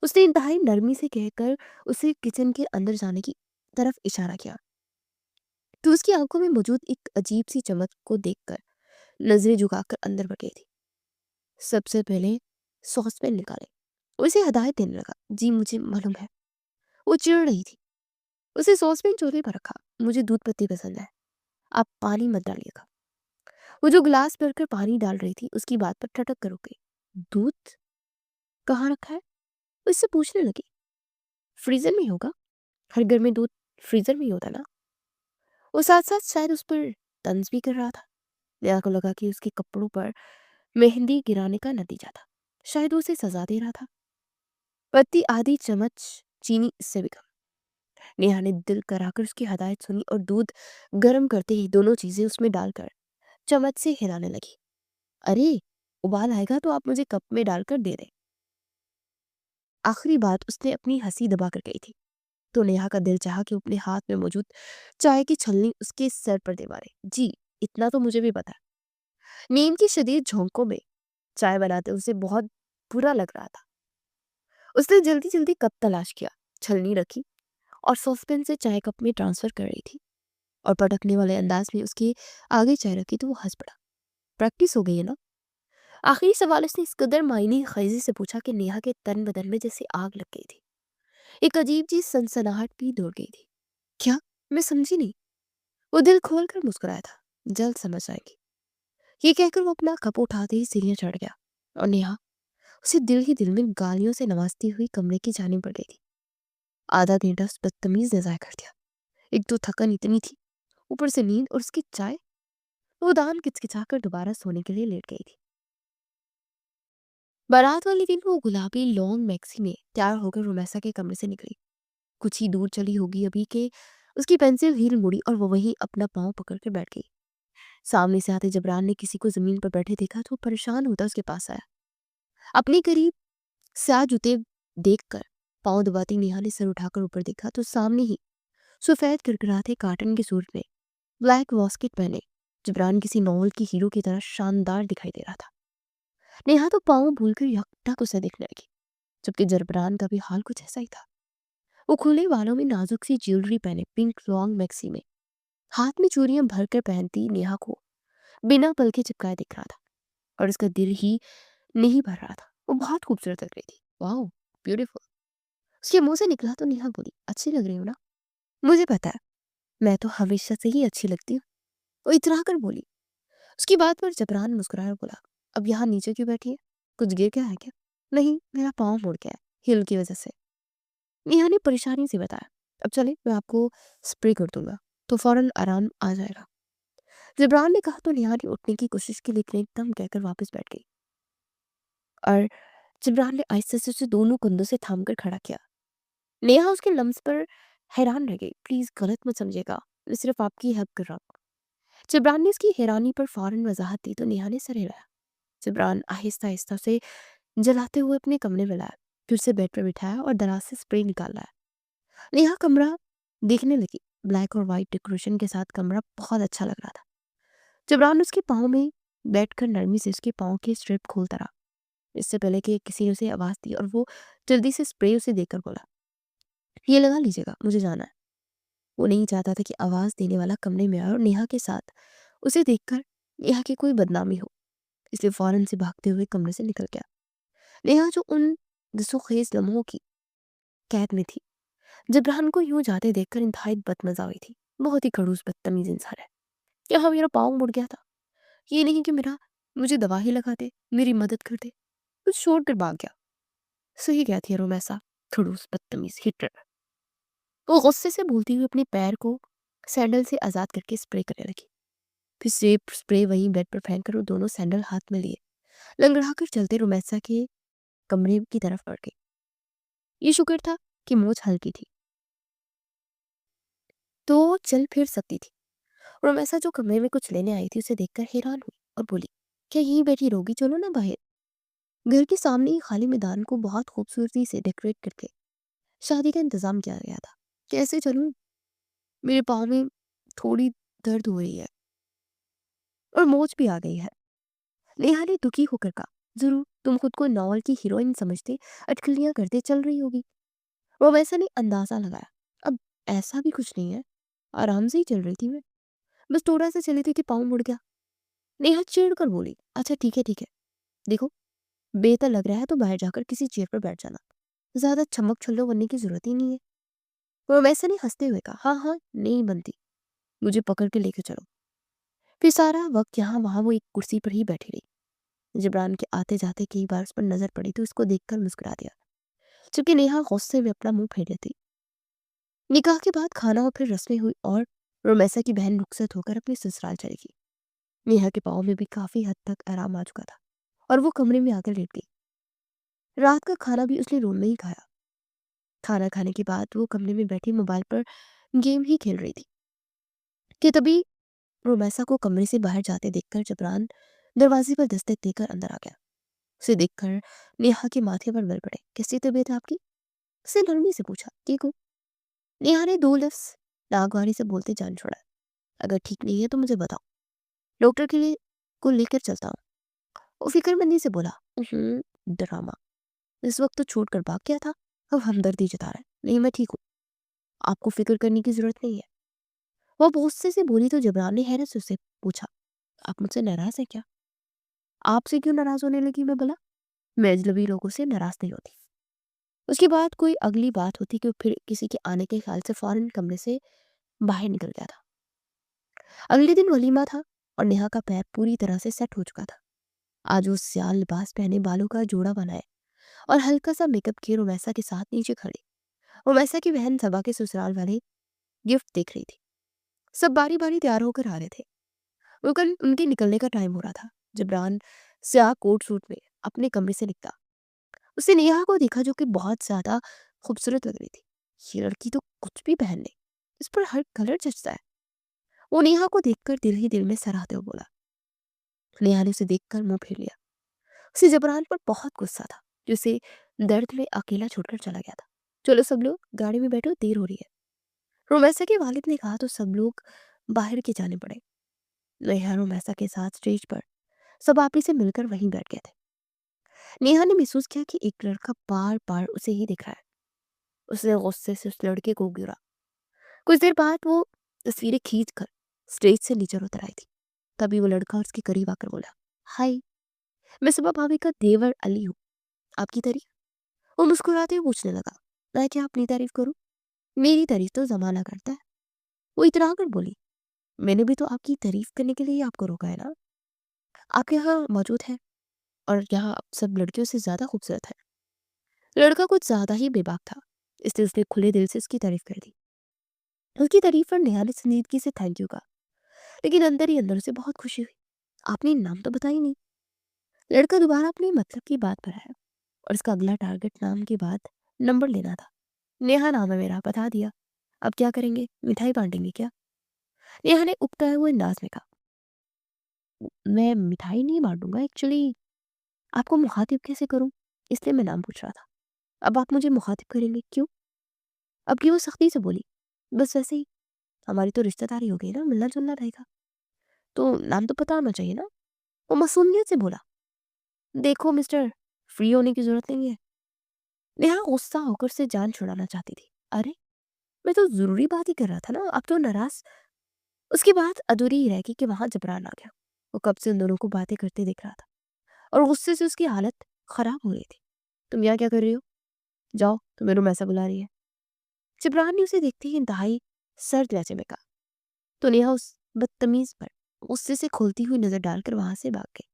S1: उसने इंतहाई नरमी से कहकर उसे किचन के अंदर जाने की तरफ इशारा किया तो उसकी आंखों में मौजूद एक अजीब सी चमक को देखकर नजरें झुकाकर अंदर बढ़ गई थी। सबसे पहले सॉसपेन निकाले, उसे हदायत देने लगा। जी मुझे मालूम है। वो चिढ़ रही थी। उसे सॉसपेन चूल्हे पर रखा। मुझे दूध पत्ती पसंद है, आप पानी मत डालिएगा। वो जो गिलास भरकर पानी डाल रही थी उसकी बात पर ठटक कर रुक गई। दूध कहाँ रखा है? वो इससे पूछने लगी। फ्रीजर में ही होगा, हर घर में दूध फ्रीजर में ही होता ना। वो साथ साथ शायद उस पर तंज भी कर रहा था। नेहा को लगा कि उसके कपड़ों पर मेहंदी गिराने का नतीजा था। शायद वो उसे सजा दे रहा था। पत्ती आधी चम्मच चीनी इससे भी कम। नेहा ने दिल कराकर उसकी हदायत सुनी और दूध गर्म करते ही दोनों चीजें उसमें डालकर चम्मच से हिलाने लगी। अरे, उबाल आएगा तो आप मुझे कप में डालकर दे दें। आखिरी बात उसने अपनी हंसी दबाकर कही थी तो नेहा का दिल चाहा कि वो अपने हाथ में मौजूद चाय की छलनी उसके सर पर दे मारे। जी, इतना तो मुझे भी पता है। नींद की शदीद झोंकों में चाय बनाते उसे बहुत बुरा लग रहा था। उसने जल्दी जल्दी कप तलाश किया, छलनी रखी और सॉसपेन से चाय कप में ट्रांसफर कर रही थी, और पटकने वाले अंदाज में उसके आगे चाय रखी तो वो हंस पड़ा। प्रैक्टिस हो गई है ना? आखिरी सवाल उसने इस कदर मायने खीजी से पूछा कि नेहा के तन बदन में जैसे आग लग गई थी। एक अजीब सी सनसनाहट भी दौड़ गई थी। क्या? मैं समझी नहीं। वो दिल खोल कर मुस्कुराया था। जल्द समझ आएगी। ये कहकर वो अपना कप उठाते ही सीढ़ियां चढ़ गया, और नेहा उसे दिल ही दिल में गालियों से नवाजती हुई कमरे की जाने बढ़ गई थी। आधा घंटा उस बदतमीज ने ज़ाया कर दिया। एक तो थकन इतनी थी, ऊपर से नींद और उसकी चाय। वो दान किचकिचाकर दोबारा सोने के लिए लेट गई थी। बारात वाले दिन वो गुलाबी लॉन्ग मैक्सी में तैयार होकर रोमैसा के कमरे से निकली। कुछ ही दूर चली होगी अभी के उसकी पेंसिल हील मुड़ी और वो वहीं अपना पाँव पकड़ कर बैठ गई। सामने से आते जबरान ने किसी को जमीन पर बैठे देखा तो परेशान होता उसके पास आया। अपने करीब स्याह जूते देखकर पाँव दबाती नेहा ने सर उठाकर ऊपर देखा तो सामने ही सफेद किरकिराते काटन के सूट में ब्लैक वॉस्केट पहने जबरान किसी नॉवल की हीरो की तरह शानदार दिखाई दे रहा था। नेहा तो पाँव भूलकर यकटक उसे देखने लगी, जबकि जबरान का भी हाल कुछ ऐसा ही था। वो खुले बालों में नाजुक सी ज्वेलरी पहने पिंक लॉन्ग मैक्सी में हाथ में चूड़ियां भरकर पहनती नेहा को बिना पल के चिपकाए दिख रहा था, और उसका दिल ही नहीं भर रहा था। वो बहुत खूबसूरत लग रही थी। Wow, beautiful. उसके मुंह से निकला तो नेहा बोली, अच्छी लग रही हो ना? मुझे पता है, मैं तो हमेशा से ही अच्छी लगती हूँ। वो इतरा कर बोली। उसकी बात पर जबरान मुस्कुराया और बोला, अब यहाँ नीचे क्यों बैठी है? कुछ गिर गया है क्या? नहीं, मेरा पाँव मुड़ गया है, हिल की वजह से। नेहा ने परेशानी से बताया। अब चले, मैं आपको स्प्रे कर दूंगा, तो फौरन आराम आ जाएगा। जबरान ने कहा तो नेहा ने उठने की कोशिश की, लेकिन एकदम कहकर वापस बैठ गई। और जबरान ने आहिस्ते से उसे दोनों कंधों से थाम कर खड़ा किया। नेहा उसके लम्स पर हैरान रह गई। प्लीज गलत मत समझिएगा, मैं सिर्फ आपकी हेल्प कर रहा हूँ। जबरान ने उसकी हैरानी पर फौरन वजाहत दी तो नेहा ने सर हिलाया। जबरान आहिस्ता आहिस्ता उसे जलाते हुए अपने कमरे में लाया, फिर उसे बेड पर बिठाया और दराज से स्प्रे निकाल लाया। नेहा कमरा देखने लगी। ब्लैक और वाइट डेकोरेशन के साथ कमरा बहुत अच्छा लग रहा था। जबरान उसके पाँव में बैठकर नरमी से उसके पाँव के स्ट्रिप खोलता रहा, इससे पहले कि किसी ने उसे आवाज दी, और वो जल्दी से स्प्रे उसे देकर बोला, ये लगा लीजिएगा, मुझे जाना है। वो नहीं चाहता था कि आवाज देने वाला कमरे में आए और नेहा के साथ उसे देखकर नेहा की कोई बदनामी हो, इसलिए फौरन से भागते हुए कमरे से निकल गया। नेहा जो उन दिसोखेज लम्हों की कैद में थी, जबरान को यूं जाते देखकर इंतहाई बदमजा हुई थी। बहुत ही खड़ूस बदतमीज इंसान है। यहाँ मेरा पाँव मुड़ गया था, ये नहीं कि मेरा मुझे दवा ही लगा दे, मेरी मदद कर दे, कुछ छोड़ कर भाग गया। सही कहती है रोमैसा, खड़ूस बदतमीज हिटलर। वो गुस्से से बोलती हुई अपने पैर को सैंडल से आजाद करके स्प्रे करने लगी। फिर स्प्रे वहीं बेड पर फेंक कर वो दोनों सैंडल हाथ में लिए लंगड़ा कर चलते रोमैसा के कमरे की तरफ बढ़ गई। ये शुक्र था कि मोच हल्की थी, तो चल फिर सकती थी। रोमैसा जो कमरे में कुछ लेने आई थी उसे देखकर हैरान हुई और बोली, क्या यहीं बैठी रहोगी? चलो ना बाहर। घर के सामने ही खाली मैदान को बहुत खूबसूरती से डेकोरेट करके शादी का इंतजाम किया गया था। कैसे चलूं? मेरे पाँव में थोड़ी दर्द हो रही है और मोच भी आ गई है। नेहा ने दुखी होकर कहा, जरूर तुम खुद को नॉवल की हीरोइन समझते अटकलियां करते चल रही होगी। रोमैसा ने अंदाजा लगाया, अब ऐसा भी कुछ नहीं है, आराम से ही चल रही थी मैं, बस थोड़ा सा चली थी कि पाँव मुड़ गया। नेहा चिढ़ कर बोली, अच्छा ठीक है ठीक है, देखो बेहतर लग रहा है तो बाहर जाकर किसी चेयर पर बैठ जाना, ज्यादा छमक छल्लो बनने की जरूरत ही नहीं है। रोमैसा ने हंसते हुए कहा, हाँ हाँ नहीं बनती, मुझे पकड़ के लेकर चलो। फिर सारा वक्त यहाँ वहां वो एक कुर्सी पर ही बैठी रही। जिब्रान के आते जाते कई बार उस पर नजर पड़ी तो उसको देखकर मुस्कुरा दिया, क्योंकि नेहा गुस्से में अपना मुंह फेर लेती। निकाह के बाद खाना और फिर रस्में हुई और रोमैसा की बहन रुखसत होकर अपने ससुराल चली गई। नेहा के पाँव में भी काफी हद तक आराम आ चुका था और वो कमरे में आकर लेट गई। रात का खाना भी उसने रूम में ही खाया। खाना खाने के बाद वो कमरे में बैठी मोबाइल पर गेम ही खेल रही थी कि तभी रोमैसा को कमरे से बाहर जाते देखकर जबरान दरवाजे पर दस्तक देकर अंदर आ गया। उसे देखकर नेहा के माथे पर बल पड़े। कैसी तबीयत है आपकी? उसने नरमी से पूछा। ठीक हूँ। नेहा ने दो लफ्ज नागवारी से बोलते जान छोड़ा। अगर ठीक नहीं है तो मुझे बताओ, डॉक्टर के लिए को लेकर चलता हूँ। वो फिक्रमंदी से बोला। ड्रामा, इस वक्त तो छोड़ कर भाग गया था, अब हमदर्दी जता रहा है। नहीं मैं ठीक हूँ, आपको फिक्र करने की जरूरत नहीं है। वह गुस्से से बोली तो जबरान ने हैरत से उससे पूछा, आप मुझसे नाराज है क्या? आपसे क्यों नाराज होने लगी मैं भला? मैं अजनबी लोगों से नाराज नहीं होती। उसके बाद कोई अगली बात होती कि वो फिर किसी के आने के ख्याल से फौरन कमरे से बाहर निकल गया था। अगले दिन वलीमा था और नेहा का पैर पूरी तरह से सेट हो चुका था। आज वो सियाल लिबास पहने, बालों का जोड़ा बनाए और हल्का सा मेकअप किए रोमैसा के साथ नीचे खड़ी। रोमैसा की बहन सबा के ससुराल वाले गिफ्ट देख रही थी। सब बारी बारी तैयार होकर आ रहे थे। वो कल उनके निकलने का टाइम हो रहा था। जबरान स्याह कोट सूट में अपने कमरे से निकला। उसने नेहा को देखा जो कि बहुत ज्यादा खूबसूरत लग रही थी। ये लड़की तो कुछ भी पहन ले, इस पर हर कलर जचता है। वो नेहा को देखकर दिल ही दिल में सराहते हुए बोला। नेहा ने उसे देखकर मुंह फेर लिया। उसे जबरान पर बहुत गुस्सा था, जो उसे दर्द में अकेला छोड़कर चला गया था। चलो सब लोग गाड़ी में बैठो, देर हो रही है। रोमैसा के वालिद ने कहा तो सब लोग बाहर के जाने पड़े। नेहा रोमैसा के साथ स्टेज पर सब आपी से मिलकर वहीं बैठ गए थे। नेहा ने महसूस किया कि एक लड़का बार बार उसे ही दिख रहा है। उसने गुस्से से उस लड़के को गिरा। कुछ देर बाद वो तस्वीरें खींच कर स्टेज से नीचे उतर आई थी। तभी वो लड़का उसके करीब आकर बोला, हाय, मैं सुबह भाभी का देवर अली हूँ, आपकी तारीफ? वो मुस्कुराते हुए पूछने लगा, मैं क्या अपनी तारीफ करूं? मेरी तारीफ तो जमाना करता है। वो इतना कर बोली, मैंने भी तो आपकी तारीफ करने के लिए ही आपको रोका है ना। आपके यहाँ मौजूद है और यहाँ सब लड़कियों से ज़्यादा खूबसूरत है। लड़का कुछ ज़्यादा ही बेबाक था, इसलिए उसने खुले दिल से उसकी तारीफ कर दी। उसकी तारीफ पर नेहा ने संजीदगी से थैंक यू कहा, लेकिन अंदर ही अंदर उसे बहुत खुशी हुई। आपने नाम तो बताया ही नहीं। लड़का दोबारा अपने मतलब की बात पर आया और उसका अगला टारगेट नाम के बाद नंबर लेना था। नेहा नाम है मेरा, बता दिया। अब क्या करेंगे, मिठाई बांटेंगे क्या? नेहा ने उकताए हुए अंदाज में कहा, मैं मिठाई नहीं बांटूंगा एक्चुअली, आपको मुखातिब कैसे करूं, इसलिए मैं नाम पूछ रहा था। अब आप मुझे मुखातिब करेंगे क्यों? अब की वो सख्ती से बोली, बस वैसे ही, हमारी तो रिश्तेदारी हो गई ना, मिलना जुलना रहेगा, तो नाम तो पता होना चाहिए ना। वो मासूमियत से बोला, देखो मिस्टर, फ्री होने की जरूरत नहीं है। नेहा गुस्सा होकर से जान छुड़ाना चाहती थी। अरे, मैं तो जरूरी बात ही कर रहा था ना, अब तो नाराज। उसकी बात अधूरी ही रह गई कि वहां जबरान आ गया। वो कब से उन दोनों को बातें करते दिख रहा था और गुस्से से उसकी हालत खराब हो गई थी। तुम यहाँ क्या कर रही हो? जाओ, तुम्हें रूम ऐसा बुला रही है। जबरान ने उसे देखते ही इंतहाई सर्द लहजे में कहा। तो नेहा उस बदतमीज पर गुस्से से खोलती हुई नजर डालकर वहां से भाग गई।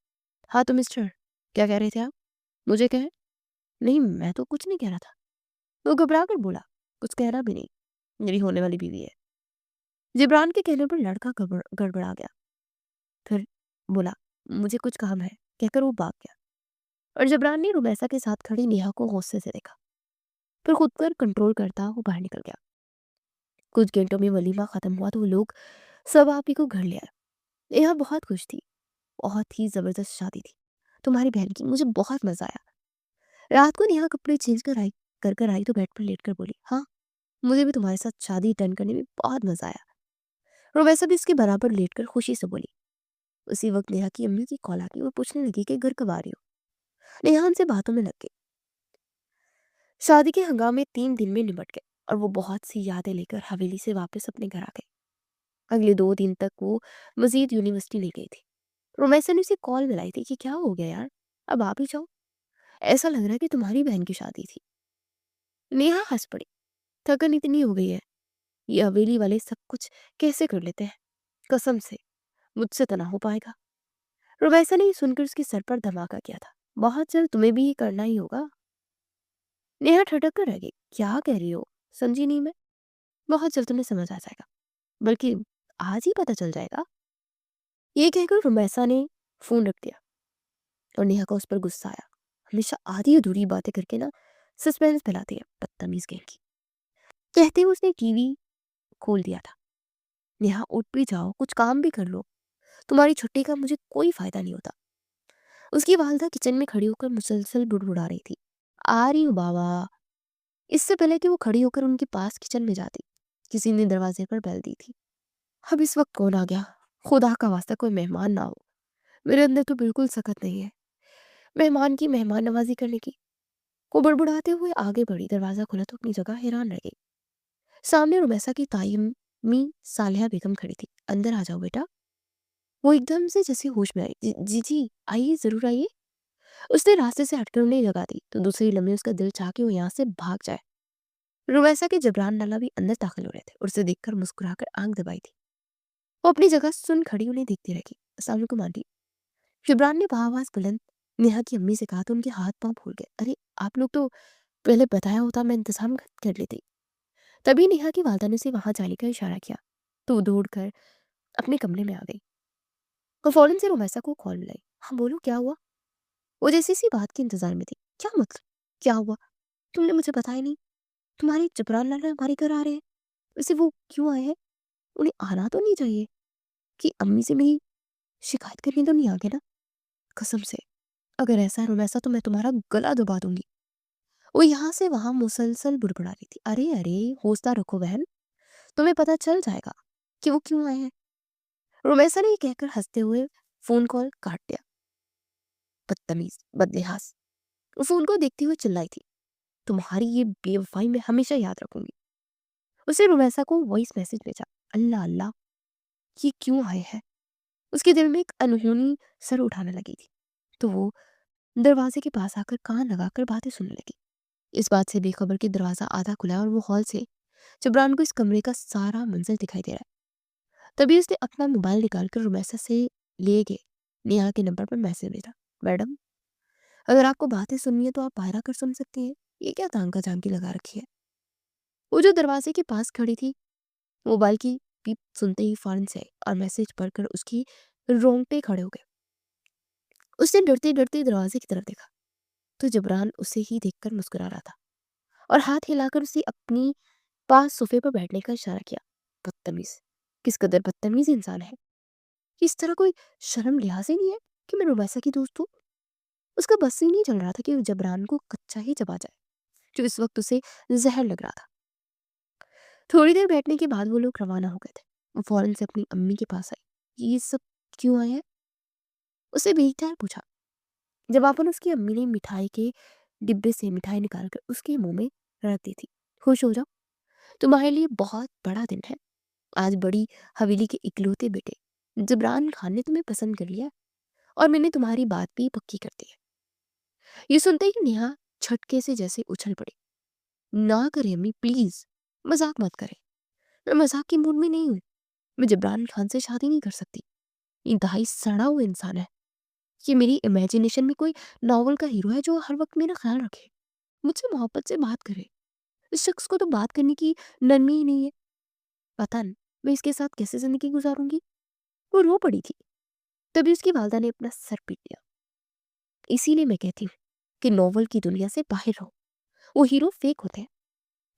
S1: हाँ तो मिस्टर, क्या कह रहे थे आप? मुझे कहे? नहीं, मैं तो कुछ नहीं कह रहा था। वो घबरा कर बोला, कुछ कह रहा भी नहीं, मेरी होने वाली बीवी है। जिब्रान के कहने पर लड़का गड़बड़ा गया। फिर बोला, मुझे कुछ काम है, कहकर वो भाग गया। और जबरान ने रुबैसा के साथ खड़ी नेहा को गुस्से से देखा, फिर खुद पर कंट्रोल करता वो बाहर निकल गया। कुछ घंटों में वलीमा खत्म हुआ तो वो लोग सब आप ही को घर ले आए। नेहा बहुत खुश थी, बहुत ही जबरदस्त शादी थी तुम्हारी बहन की, मुझे बहुत मजा आया। रात को नेहा कपड़े चेंज कर आई तो बेड पर लेट कर बोली, हाँ, मुझे भी तुम्हारे साथ शादी अटेंड करने में बहुत मजा आया। रुबैसा भी इसके बराबर लेट कर खुशी से बोली। उसी वक्त नेहा की अम्मी की कॉल आ गई। वो पूछने लगी कि घर कब आ रही हो। नेहा उनसे बातों में लग गई। शादी के हंगामे 3 दिन में निपट गए और वो बहुत सी यादें लेकर हवेली से वापस अपने घर आ गई। अगले 2 दिन तक वो मजीद यूनिवर्सिटी ले गई थी। रोमैसा ने उसे कॉल मिलाई थी कि क्या हो गया यार, अब आप ही जाओ, ऐसा लग रहा है कि तुम्हारी बहन की शादी थी। नेहा हंस पड़ी, थकन इतनी हो गई है, ये हवेली वाले सब कुछ कैसे कर लेते हैं, कसम से मुझसे तो ना हो पाएगा। रोमैसा ने ये सुनकर उसके सर पर धमाका किया था, बहुत जल्द तुम्हें भी ये करना ही होगा। नेहा ठटक कर रह गई, क्या कह रही हो, समझी नहीं मैं। बहुत जल्द तुम्हें समझ आ जाएगा, बल्कि आज ही पता चल जाएगा। ये कहकर रुमैसा ने फोन रख दिया और नेहा को उस पर गुस्सा आया। हमेशा आधी अधूरी बातें करके ना सस्पेंस फैलाती है, बदतमीज गेंद की। कहते हुए उसने टीवी खोल दिया था। नेहा उठ भी जाओ, कुछ काम भी कर लो, तुम्हारी छुट्टी का मुझे कोई फायदा नहीं होता। उसकी वालदा किचन में खड़ी होकर मुसलसल बुड़बुड़ा रही थी, आ रही हूँ बाबा। इससे पहले कि वो खड़ी होकर उनके पास किचन में जाती, किसी ने दरवाजे पर बेल दी थी। अब इस वक्त कौन आ गया? खुदा का वास्ता कोई मेहमान ना हो, मेरे अंदर तो बिल्कुल सकत नहीं है मेहमान की मेहमान नवाजी करने की। वो बड़बड़ाते हुए आगे बढ़ी, दरवाजा खुला तो अपनी जगह हैरान रह गई। सामने रुमैसा की तायमी सालिहा बेगम खड़ी थी। अंदर आ जाओ बेटा। वो एकदम से जैसे होश में आई। जी जी, आइए, जरूर आइए। उसने रास्ते से हटकर उन्हें लगा दी तो दूसरी लम्हे उसका दिल चाह के वो यहाँ से भाग जाए। रुमैसा के जबरान नाला भी अंदर दाखिल हो रहे थे और उसे देखकर मुस्कुराकर आंख दबाई थी। वो अपनी जगह सुन खड़ी उन्हें देखती रही। अस्सलाम वालेकुम आंटी। जबरान ने आवाज बुलंद नेहा की अम्मी से कहा तो उनके हाथ पांव फूल गए। अरे, आप लोग तो पहले बताया होता, मैं इंतजाम कर लेती। तभी नेहा की वालदा ने उसे वहां जाने का इशारा किया तो वो दौड़कर अपने कमरे में आ गई। वो फौरन से रोमैसा को कॉल मिलाई। हाँ बोलो, क्या हुआ? वो जैसी सी बात के इंतजार में थी। क्या मतलब, क्या हुआ? तुमने मुझे बताया नहीं। तुम्हारे जबरान लाला हमारे घर आ रहे हैं, वैसे वो क्यों आए हैं? उन्हें आना तो नहीं चाहिए कि अम्मी से मेरी शिकायत करने तो नहीं आ गए ना? कसम से, अगर ऐसा है रोमैसा तो मैं तुम्हारा गला दबा दूंगी। वो यहाँ से वहां मुसलसल बुड़बुड़ा रही थी। अरे अरे, हौसला रखो बहन, तुम्हें पता चल जाएगा कि वो क्यों आए हैं। रोमैसा ने ये कहकर हंसते हुए फोन कॉल काट दिया। बदतमीज, बदलिहाज। वो फोन को देखते हुए चिल्लाई थी, तुम्हारी ये बेवफाई मैं हमेशा याद रखूंगी। उसे रुमैसा को वॉइस मैसेज भेजा। अल्लाह अल्लाह, ये क्यों आए हैं? उसके दिल में एक अनहोनी सर उठाने लगी थी तो वो दरवाजे के पास आकर कान लगाकर बातें सुनने लगी। इस बात से बेखबर कि दरवाजा आधा खुला है और वो हॉल से जबरान को इस कमरे का सारा मंजर दिखाई दे रहा है। तभी उसने अपना मोबाइल निकालकर रुमैसा से ले गए नेहा के नंबर पर मैसेज भेजा, मैडम अगर आपको बातें सुननी है तो आप बाहर आकर सुन सकती हैं, ये क्या तांका झांकी लगा रखी है। वो जो दरवाजे के पास खड़ी थी, मोबाइल की बीप सुनते ही फौरन से और मैसेज पढ़कर उसकी रोंगटे खड़े हो गए। उसने डरते डरते दरवाजे की तरफ देखा तो जबरान उसे ही देखकर मुस्कुरा रहा था और हाथ हिलाकर उसे अपनी पास सोफे पर बैठने का इशारा किया। बदतमीज, किस कदर बदतमीज इंसान है कि इस तरह कोई शर्म लिहाज ही नहीं है कि मैं रुमैसा की दोस्त हूँ। उसका बस ही नहीं चल रहा था कि जबरान को कच्चा ही चबा जाए जो इस वक्त उसे जहर लग रहा था। थोड़ी देर बैठने के बाद वो लोग रवाना हो गए थे। वो फौरन से अपनी अम्मी के पास आई। ये सब क्यों आया है? उसे बेख्तियार पूछा। जवाबन उसकी अम्मी ने मिठाई के डिब्बे से मिठाई निकालकर उसके मुंह में रख दी थी। खुश हो जाओ, तुम्हारे लिए बहुत बड़ा दिन है। आज बड़ी हवेली के इकलौते बेटे जबरान खान ने तुम्हें पसंद कर लिया और मैंने तुम्हारी बात भी पक्की कर दी है। ये सुनते ही नेहा झटके से जैसे उछल पड़ी। ना करे अम्मी, प्लीज मजाक मत करे। मैं मजाक की मूड में नहीं हूँ। मैं जबरान खान से शादी नहीं कर सकती। इंतहाई सड़ा हुआ इंसान है। ये मेरी इमेजिनेशन में कोई नॉवल का हीरो है जो हर वक्त मेरा ख्याल रखे, मुझसे मोहब्बत से बात करे। इस शख्स को तो बात करने की नरमी ही नहीं है। पता नहीं मैं इसके साथ कैसे जिंदगी गुजारूंगी। वो रो पड़ी थी। तभी उसकी वालदा ने अपना सर पीट दिया। इसीलिए मैं कहती हूँ कि नॉवल की दुनिया से बाहर रहो। वो हीरो फेक होते हैं,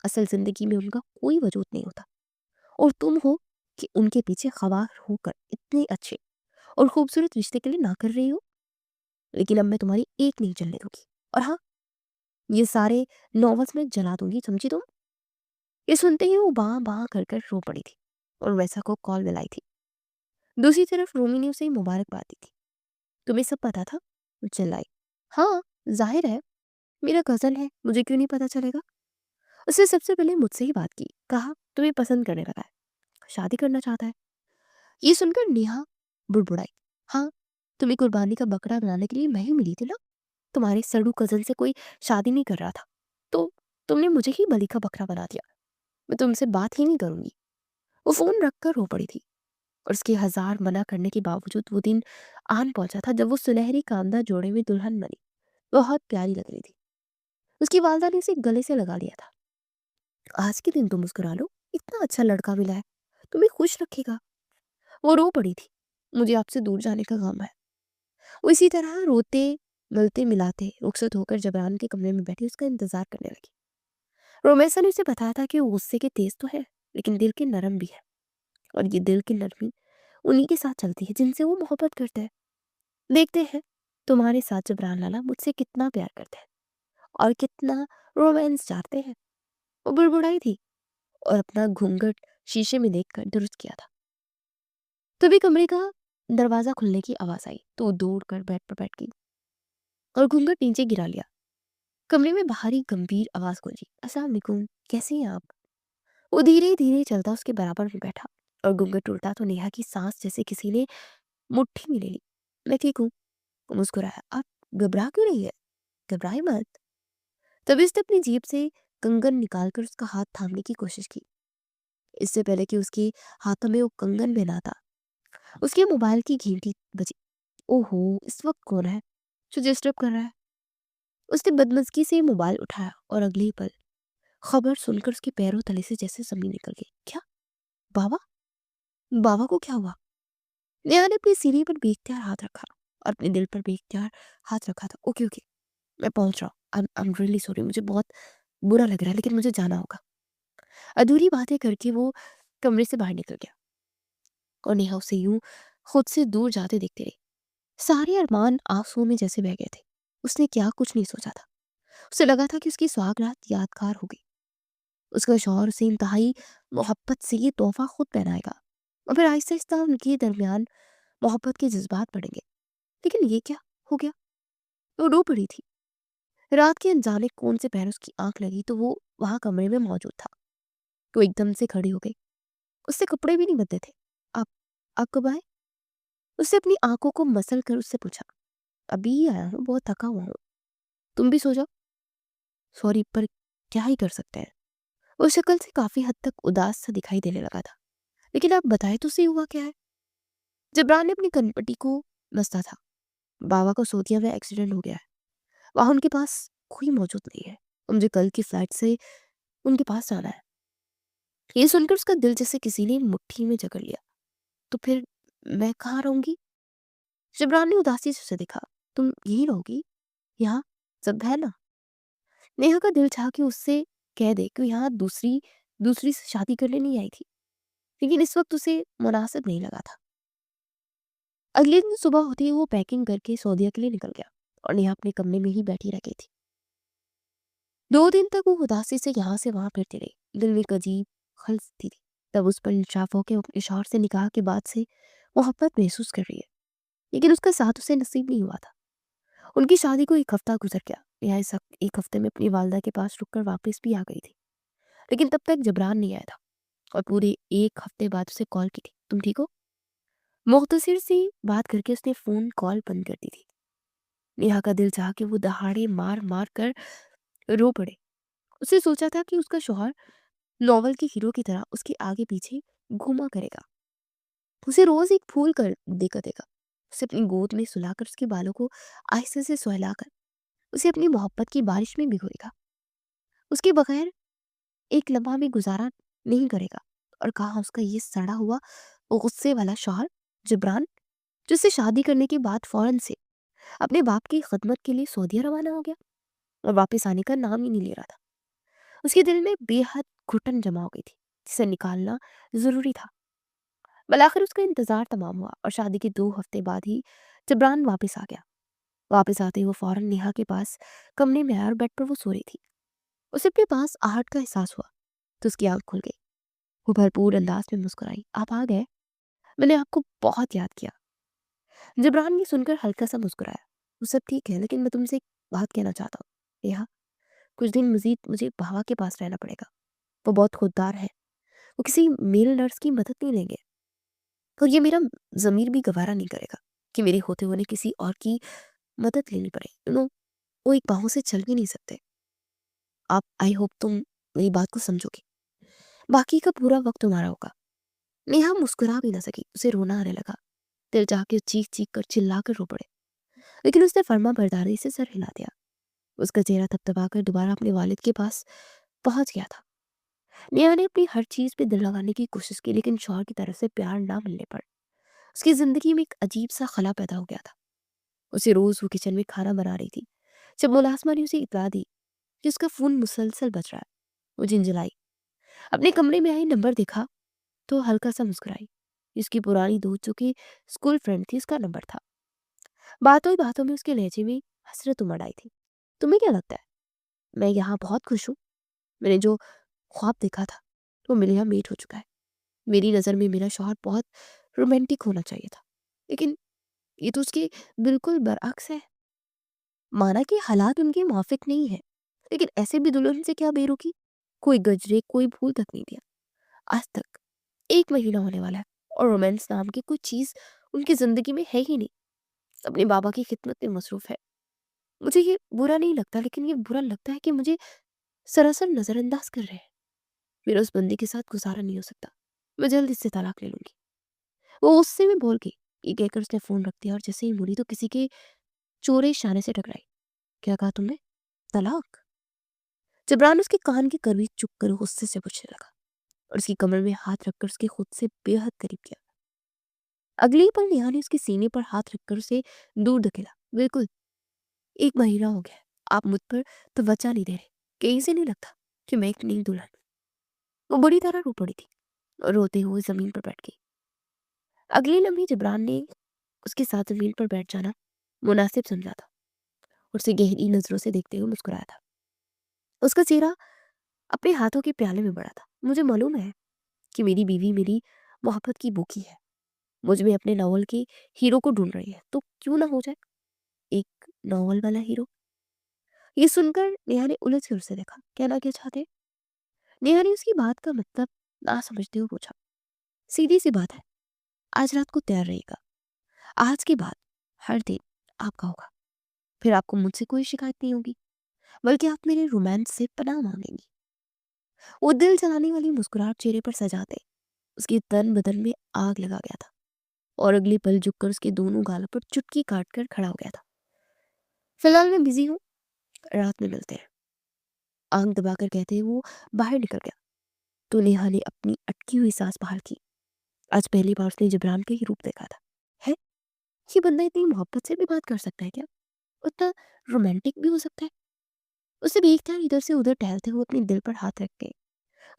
S1: असल जिंदगी में उनका कोई वजूद नहीं होता। और तुम हो कि उनके पीछे खवार होकर इतने अच्छे और खूबसूरत रिश्ते के लिए ना कर रही हो। लेकिन अब मैं तुम्हारी एक नहीं चलने दूंगी। और हाँ, ये सारे नॉवेल्स में जला दूंगी, समझी तुम। ये सुनते ही वो बाँ बाँ कर कर रो पड़ी थी और वैसा को कॉल मिलाई थी। दूसरी तरफ रोमी ने उसे मुबारकबाद दी थी। तुम्हें सब पता था? वो चिल्लाई। हाँ, जाहिर है, मेरा कजन है, मुझे क्यों नहीं पता चलेगा। उसने सबसे पहले मुझसे ही बात की, कहा तुम्हें पसंद करने लगा है, शादी करना चाहता है। ये सुनकर नेहा बुड़बुड़ाई। हाँ, तुम्हें कुर्बानी का बकरा बनाने के लिए मैं ही मिली थी ना। तुम्हारे सड़ू कजन से कोई शादी नहीं कर रहा था तो तुमने मुझे ही बलि का बकरा बना दिया। मैं तुमसे बात ही नहीं करूंगी। वो फोन रखकर रो पड़ी थी और उसके हजार मना करने के बावजूद वो दिन आन पहुंचा था जब वो सुनहरी कांदा जोड़े में दुल्हन बनी। बहुत प्यारी लग रही थी। उसकी वालदा ने उसे गले से लगा लिया था। आज के दिन तुम मुस्कुरा लो, इतना अच्छा लड़का मिला है, तुम्हें खुश रखेगा। वो रो पड़ी थी। मुझे आपसे दूर जाने का गम है। वो इसी तरह रोते मिलते मिलाते रुखसत होकर जबरान के कमरे में बैठी उसका इंतजार करने लगी। रोमेसा ने उसे बताया था कि वो गुस्से के तेज तो है लेकिन दिल के नरम भी है। और ये दिल की नरमी उन्हीं के साथ चलती है जिनसे वो मोहब्बत करते हैं। देखते हैं तुम्हारे साथ जबरान लाला मुझसे कितना प्यार करते हैं और कितना रोमांस चाहते हैं। वो बुड़बुड़ाई थी और अपना घूंघट शीशे में देखकर दुरुस्त किया था। तभी कमरे का दरवाजा खुलने की आवाज आई तो वो दौड़ कर बेड पर बैठ गई और घूंघट नीचे गिरा लिया। कमरे में बाहरी गंभीर आवाज गूंजी, अस्सलाम वालेकुम, कैसी हैं आप। वो धीरे धीरे चलता उसके बराबर में बैठा और घूंघट उल्टा तो नेहा की सांस जैसे किसी ने मुट्ठी में ले ली। मैं ठीक हूँ, वो मुस्कुराया। आप घबरा क्यों रही है? घबराए मत। तभी उसने अपनी जेब से कंगन निकालकर उसका हाथ थामने की कोशिश की। इससे पहले कि उसके हाथों में वो कंगन पहना था उसके मोबाइल की घंटी बजी। ओहो, इस वक्त कौन है जो डिस्टर्ब कर रहा है। उसने बदमज़गी से मोबाइल उठाया और अगले ही पल खबर सुनकर उसके पैरों तले से जैसे जमीन निकल गई। क्या? बाबा? बाबा को क्या हुआ? नेहा ने अपनी सीने पर बेख्तियार हाथ रखा और अपने दिल पर बेख्तियार हाथ रखा था। ओके ओके, मैं पहुंच रहा हूँ। आई एम रियली सॉरी, मुझे बहुत बुरा लग रहा है लेकिन मुझे जाना होगा। अधूरी बातें करके वो कमरे से बाहर निकल गया और नेहा उसे यूं खुद से दूर जाते देखते रही। सारे अरमान आंसुओं में जैसे बह गए थे। उसने क्या कुछ नहीं सोचा था। उसे लगा था कि उसकी सुहागरात यादगार होगी। उसका शौहर उसे इंतहाई मोहब्बत से ये तोहफा खुद पहनाएगा और फिर आहिस्ता आहिस्ता उनके दरमियान मोहब्बत के जज्बात बढ़ेंगे। लेकिन ये क्या हो गया? वो रो पड़ी थी। रात के अनजाने कौन से पहर उसकी आंख लगी तो वो वहां कमरे में मौजूद था। वो एकदम से खड़ी हो गई। उससे कपड़े भी नहीं बदले थे। आप आप कब आए? उससे अपनी आंखों को मसल कर उससे पूछा। अभी ही आया हूँ, बहुत थका हुआ हूँ। तुम भी सो जाओ। सॉरी, पर क्या ही कर सकते हैं। वो शक्ल से काफी हद तक उदास सा दिखाई देने लगा था। लेकिन आप बताए तो सही हुआ क्या है। जबरान ने अपनी कनपटी को बसता था, बाबा को सोतिया में एक्सीडेंट हो गया है, वहाँ उनके पास कोई मौजूद नहीं है, मुझे कल की फ्लाइट से उनके पास जाना है। ये सुनकर उसका दिल जैसे किसी ने मुट्ठी में जकड़ लिया। तो फिर मैं कहाँ रहूंगी? शिवरान ने उदासी से उसे देखा। तुम यहीं रहोगी? यहाँ सब है ना? नेहा का दिल चाहा कि उससे कह दे कि यहाँ दूसरी दूसरी से शादी करने नहीं आई थी, लेकिन इस वक्त उसे मुनासिब नहीं लगा था। अगले दिन सुबह होते ही वो पैकिंग करके सऊदीया के लिए निकल गया और नेहा अपने कमरे में ही बैठी रह गई थी। 2 दिन तक वो उदासी से यहाँ से वहां फिरती रही, दिल में एक अजीब खलती थी। तब उस पर इंसाफ हो के अपने शौहर से निकाह के बाद से मोहब्बत महसूस कर रही है, लेकिन उसका साथ उसे नसीब नहीं हुआ था। उनकी शादी को 1 हफ्ता गुजर गया। नेहा इस 1 हफ्ते में अपनी वालदा के पास रुककर वापस भी आ गई थी, लेकिन तब तक जबरान नहीं आया था और पूरे 1 हफ्ते बाद उसे कॉल की थी, तुम ठीक हो? मुख्तसिर सी बात करके उसने फोन कॉल बंद कर दी थी। नेहा का दिल चाहा कि वो दहाड़े मार मार कर रो पड़े। उसने सोचा था कि उसका शौहर नॉवल के हीरो की तरह उसके आगे पीछे घूमा करेगा, उसे रोज एक फूल कर देकर देगा, उसे अपनी गोद में सुलाकर उसके बालों को आहिस्ते से सहलाकर उसे अपनी मोहब्बत की बारिश में भिगोएगा, उसके बगैर एक लम्हा भी गुजारा नहीं करेगा। और कहा उसका ये सड़ा हुआ गुस्से वाला शौहर जिब्रान, जिससे शादी करने के बाद फौरन से अपने बाप की खिदमत के लिए सऊदीया रवाना हो गया और वापस आने का नाम ही नहीं ले रहा था। उसके दिल में बेहद घुटन जमा हो गई थी, जिसे निकालना जरूरी था। आखिर उसका इंतजार तमाम हुआ और शादी के 2 हफ्ते बाद ही जिब्रान वापस आ गया। वापस आते ही वो फौरन नेहा के पास कमरे में आया और बेड पर वो सो रही थी। उसे अपने पास आहट का एहसास हुआ तो उसकी आंख खुल गई। वो भरपूर अंदाज में मुस्कुराई, आप आ गए, मैंने आपको बहुत याद किया। जिब्रान ने सुनकर हल्का सा मुस्कुराया, वो सब ठीक है, लेकिन मैं तुमसे एक बात कहना चाहता हूँ। नेहा, कुछ दिन मजीद मुझे बाबा के पास रहना पड़ेगा। वो बहुत खुददार है, वो किसी मेल नर्स की मदद नहीं लेंगे और ये मेरा ज़मीर भी गवारा नहीं करेगा कि मेरे होते हुए किसी और की मदद लेनी पड़े। वो एक बाहों से चल भी नहीं सकते। आप, आई होप तुम मेरी बात को समझोगे। बाकी का पूरा वक्त तुम्हारा होगा। नेहा मुस्कुरा भी ना सकी, उसे रोना आने लगा। दिल चाह के चीख चीख कर चिल्ला कर रो पड़े, लेकिन उसने फर्मा बरदारी से सर हिला दिया। उसका चेहरा थपथपाकर दोबारा अपने वालिद के पास पहुंच गया था। नेहा ने अपनी हर चीज पे दिल लगाने की कोशिश की, लेकिन शौहर की तरफ से प्यार ना मिलने पर उसकी जिंदगी में एक अजीब सा खला पैदा हो गया था। उसे रोज वो किचन में खाना बना रही थी। जब मुलाजमा ने उसे इतला दी कि उसका फोन मुसलसल बज रहा है, वो झिंझलाई। अपने कमरे में आई, नंबर देखा तो हल्का सा मुस्कुराई। इसकी पुरानी दोस्त जो कि स्कूल फ्रेंड थी, उसका नंबर था। बातों ही बातों में उसके लहजे में हसरत उमड़ आई थी। तुम्हें क्या लगता है, मैं यहाँ बहुत खुश हूँ? मैंने जो ख्वाब देखा था वो मेरे यहाँ मीट हो चुका है। मेरी नज़र में मेरा शौहर बहुत रोमांटिक होना चाहिए था, लेकिन ये तो उसके बिल्कुल बरअक्स है। माना कि हालात उनके मुआफिक नहीं है, लेकिन ऐसे भी दुल्हन से क्या बेरुखी। कोई गजरे, कोई फूल तक नहीं दिया आज तक। 1 महीना होने वाला है और रोमांस नाम की कोई चीज उनकी जिंदगी में है ही नहीं। अपने बाबा की खिदमत में मसरूफ है। मुझे ये बुरा नहीं लगता, लेकिन ये बुरा लगता है कि मुझे सरासर नजरअंदाज कर रहे हैं। मेरा उस बंदी के साथ गुजारा नहीं हो सकता। मैं जल्द इससे तलाक ले लूंगी। वो उससे में बोल गई। ये कहकर उसने फोन रख दिया और जैसे ही मुड़ी तो किसी के चोरे इशारे से टकराई। क्या कहा तुमने? तलाक? जबरान उसके कान के करीब चुप कर गुस्से से पूछने लगा और उसकी कमर में हाथ रखकर उसके खुद से बेहद करीब किया। अगले ही पल नेहा ने उसके सीने पर हाथ रखकर उसे दूर धकेला। बिल्कुल, 1 महीना हो गया है, आप मुझ पर तवज्जो नहीं दे रहे। कहीं से नहीं लगता कि मैं एक नई दुल्हन हूं। वो बुरी तरह रो पड़ी थी और रोते हुए जमीन पर बैठ गई। अगले लम्हे जिब्रान ने उसके साथ जमीन पर बैठ जाना मुनासिब समझा था और उसे गहरी नजरों से देखते हुए मुस्कुराया था। उसका चेहरा अपने हाथों के प्याले में बड़ा था। मुझे मालूम है कि मेरी बीवी मेरी मोहब्बत की भूखी है, मुझ में अपने नॉवल के हीरो को ढूंढ रही है, तो क्यों ना हो जाए एक नॉवल वाला हीरो। ये सुनकर नेहा ने उलझ कर उसे देखा। कहना क्या चाहते? नेहा ने उसकी बात का मतलब ना समझते हुए पूछा। सीधी सी बात है, आज रात को तैयार रहिएगा। आज के बाद हर दिन आपका होगा। फिर आपको मुझसे कोई शिकायत नहीं होगी, बल्कि आप मेरे रोमांस से पनाह मांगेंगी। वो दिल जलाने वाली मुस्कुराहट चेहरे पर सजाते उसके तन बदन में आग लगा गया था और अगले पल झुककर उसके दोनों गालों पर चुटकी काटकर खड़ा हो गया था। फिलहाल मैं बिजी हूँ, रात में मिलते हैं, आंख दबाकर कहते ही वो बाहर निकल गया। तो नेहा ने अपनी अटकी हुई सांस बाहर की। आज पहली बार उसने जिब्रान का ही रूप देखा था। है, ये बंदा इतनी मोहब्बत से भी बात कर सकता है क्या? उतना रोमांटिक भी हो सकता है। उसे भी एक इधर से उधर टहलते हुए अपने दिल पर हाथ रख के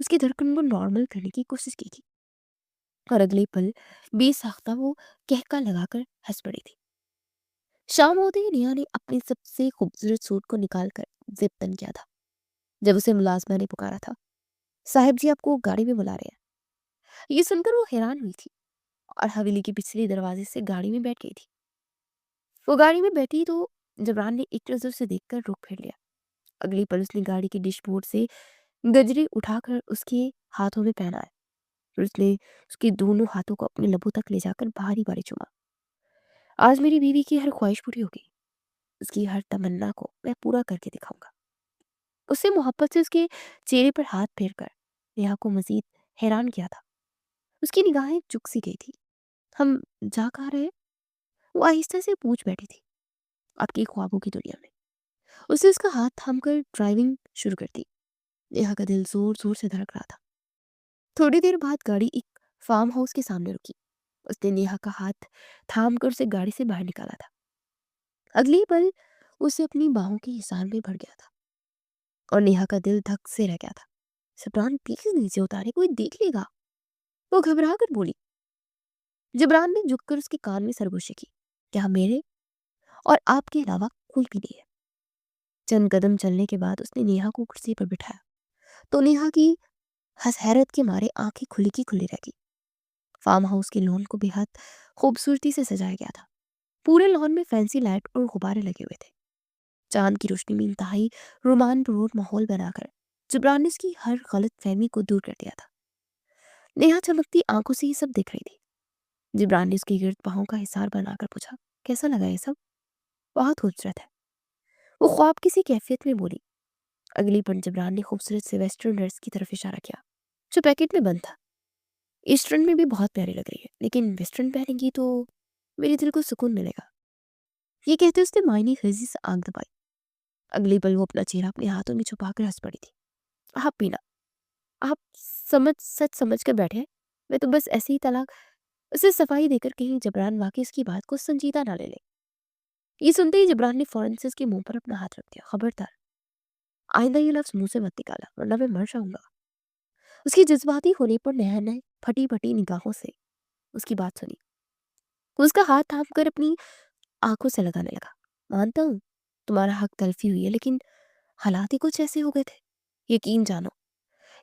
S1: उसकी धड़कन को नॉर्मल करने की कोशिश की थी। और अगले पल बेसाख्ता वो कहका लगाकर हंस पड़ी थी। शाम होते ही नेहा ने अपने सबसे खूबसूरत सूट को निकालकर जिप तन किया था। जब उसे मुलाजमा ने पुकारा था, साहिब जी आपको गाड़ी में बुला रहे हैं। ये सुनकर वो हैरान हुई थी और हवेली के पिछले दरवाजे से गाड़ी में बैठ गई थी। वो गाड़ी में बैठी तो जबरान ने एक नजर से देखकर रुख फेर लिया। अगली पल उसने गाड़ी के डिशबोर्ड से गजरे उठाकर उसके हाथों में पहनाया। फिर उसने उसके दोनों हाथों को अपने लबों तक ले जाकर भारी भारी चुमा। आज मेरी बीवी की हर ख्वाहिश पूरी होगी, उसकी हर तमन्ना को मैं पूरा करके दिखाऊंगा। उससे मोहब्बत से उसके चेहरे पर हाथ फेर कर नेहा को मजीद हैरान किया था। उसकी निगाहें चुक सी गई थी। हम जा कहाँ रहे हैं? वो आहिस्ता से पूछ बैठी थी। आपकी ख्वाबों की दुनिया में। उसने उसका हाथ थामकर ड्राइविंग शुरू कर दी। नेहा का दिल जोर जोर से धड़क रहा था। थोड़ी देर बाद गाड़ी एक फार्म हाउस के सामने रुकी। उसने नेहा का हाथ थाम कर उसे गाड़ी से बाहर निकाला था। अगली पल उसे अपनी बाहों के हिसार में भर गया था और नेहा का दिल धक से रह गया था। जबरान प्लीज नीचे उतारे, कोई देख लेगा, वो घबरा कर बोली। जबरान ने झुककर उसके कान में सरगोशी की। क्या मेरे और आपके अलावा कोई भी नहीं है? चंद कदम चलने के बाद उसने नेहा को कुर्सी पर बिठाया तो नेहा की हैरत के मारे आंखें खुली की खुली रह गई। फार्म हाउस के लॉन को बेहद खूबसूरती से सजाया गया था। पूरे लॉन में फैंसी लाइट और गुब्बारे लगे हुए थे। चांद की रोशनी में इंतहाई रोमांचपूर्ण माहौल बनाकर जिब्रान ने उसकी हर गलत फहमी को दूर कर दिया था। नेहा चमकती आंखों से ये सब देख रही थी। जिब्रान ने उसकी गिर्द बाहों का हिसार बनाकर पूछा, कैसा लगा ये सब? बहुत खूबसूरत है, वो ख्वाब किसी कैफियत में बोली। अगली पल जिब्रान ने खूबसूरत से वेस्टर्न ड्रेस की तरफ इशारा किया जो पैकेट में बंद था। ईस्टर्न में भी बहुत प्यारी लग रही है, लेकिन वेस्टर्न पहनेंगी तो मेरे दिल को सुकून मिलेगा। ये कहते उसने मायने खींची से आंख दबाई। अगली पल वो अपना चेहरा अपने हाथों में छुपाकर हंस पड़ी थी। आप पीना, आप सच समझ कर बैठे हैं। मैं तो बस ऐसे ही तलाक उसे सफाई देकर कहीं जबरान वाकई इसकी बात को संजीदा ना ले ले। ये सुनते ही जबरान ने फौरन से उसके मुंह पर अपना हाथ रख दिया। खबरदार, आइंदा ये लफ्ज मुंह से मत निकाला वरना मैं मर जाऊंगा। उसकी जज्बाती होने पर नेहा ने फटी फटी निगाहों से उसकी बात सुनी। वो उसका हाथ थाम कर अपनी आंखों से लगाने लगा। मानता हूँ तुम्हारा हक तलफी हुई है, लेकिन हालात ही कुछ ऐसे हो गए थे। यकीन जानो,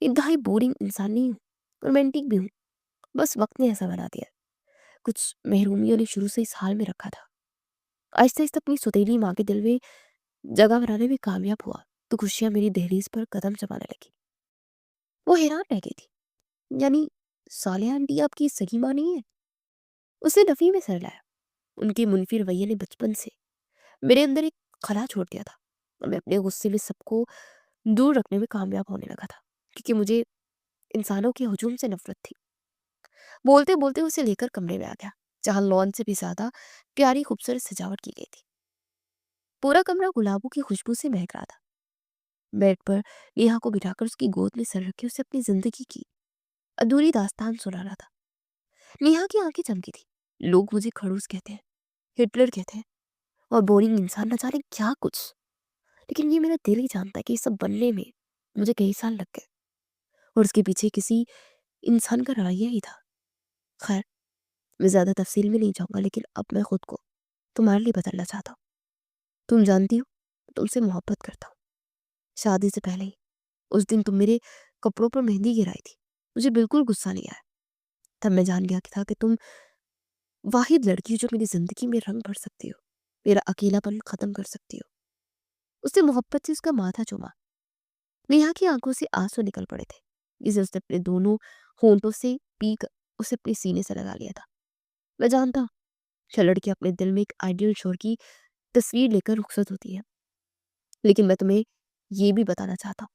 S1: इंतहाई बोरिंग इंसान नहीं हूँ, रोमांटिक भी हूँ। बस वक्त ने ऐसा बना दिया। कुछ महरूमियों ने शुरू से इस हाल में रखा था। आहिस्ता आहिस्ता अपनी सुतीली माँ के दिल में जगह बनाने में कामयाब हुआ तो खुशियां मेरी दहलीज पर कदम जमाने लगी। वो हैरान रह गई थी। यानी सालिया आंटी आपकी सगी माँ नहीं है? उसने नफी में सर लाया। उनके मुनफी रवैये ने बचपन से मेरे अंदर एक खला छोड़ दिया था और मैं अपने गुस्से में सबको दूर रखने में कामयाब होने लगा था, क्योंकि मुझे इंसानों के हुजूम से नफरत थी। बोलते बोलते उसे लेकर कमरे में आ गया जहां लॉन से भी ज्यादा प्यारी खूबसूरत सजावट की गई थी। पूरा कमरा गुलाबों की खुशबू से महक रहा था। बेड पर नेहा को बिठाकर उसकी गोद में सर रखे उसे अपनी जिंदगी की अधूरी दास्तान सुना रहा था। नेहा की आंखें चमकी थी। लोग मुझे खड़ूस कहते हैं, हिटलर कहते हैं और बोरिंग इंसान, न जाने क्या कुछ, लेकिन ये मेरा दिल ही जानता है कि ये सब बनने में मुझे कई साल लग गए और उसके पीछे किसी इंसान का रवैया ही था। खैर, मैं ज्यादा तफसील में नहीं जाऊंगा, लेकिन अब मैं खुद को तुम्हारे लिए बदलना चाहता हूँ। तुम जानती हो, तुमसे मोहब्बत करता हूँ। शादी से पहले ही उस दिन तुम मेरे कपड़ों पर मेहंदी गिराई थी, मुझे बिल्कुल गुस्सा नहीं आया। तब मैं जान गया था कि तुम वाहिद लड़की हो जो मेरी जिंदगी में रंग भर सकती हो, मेरा अकेलापन खत्म कर सकती हो। उसने मोहब्बत से उसका माथा चूमा। नेहा की आंखों से आंसू निकल पड़े थे जिसे उसने अपने दोनों होंठों से पी कर उसे अपने सीने से लगा लिया था। मैं जानता हूँ, हर लड़की अपने दिल में एक आइडियल शोर की तस्वीर लेकर रुखसत होती है, लेकिन मैं तुम्हें ये भी बताना चाहता हूँ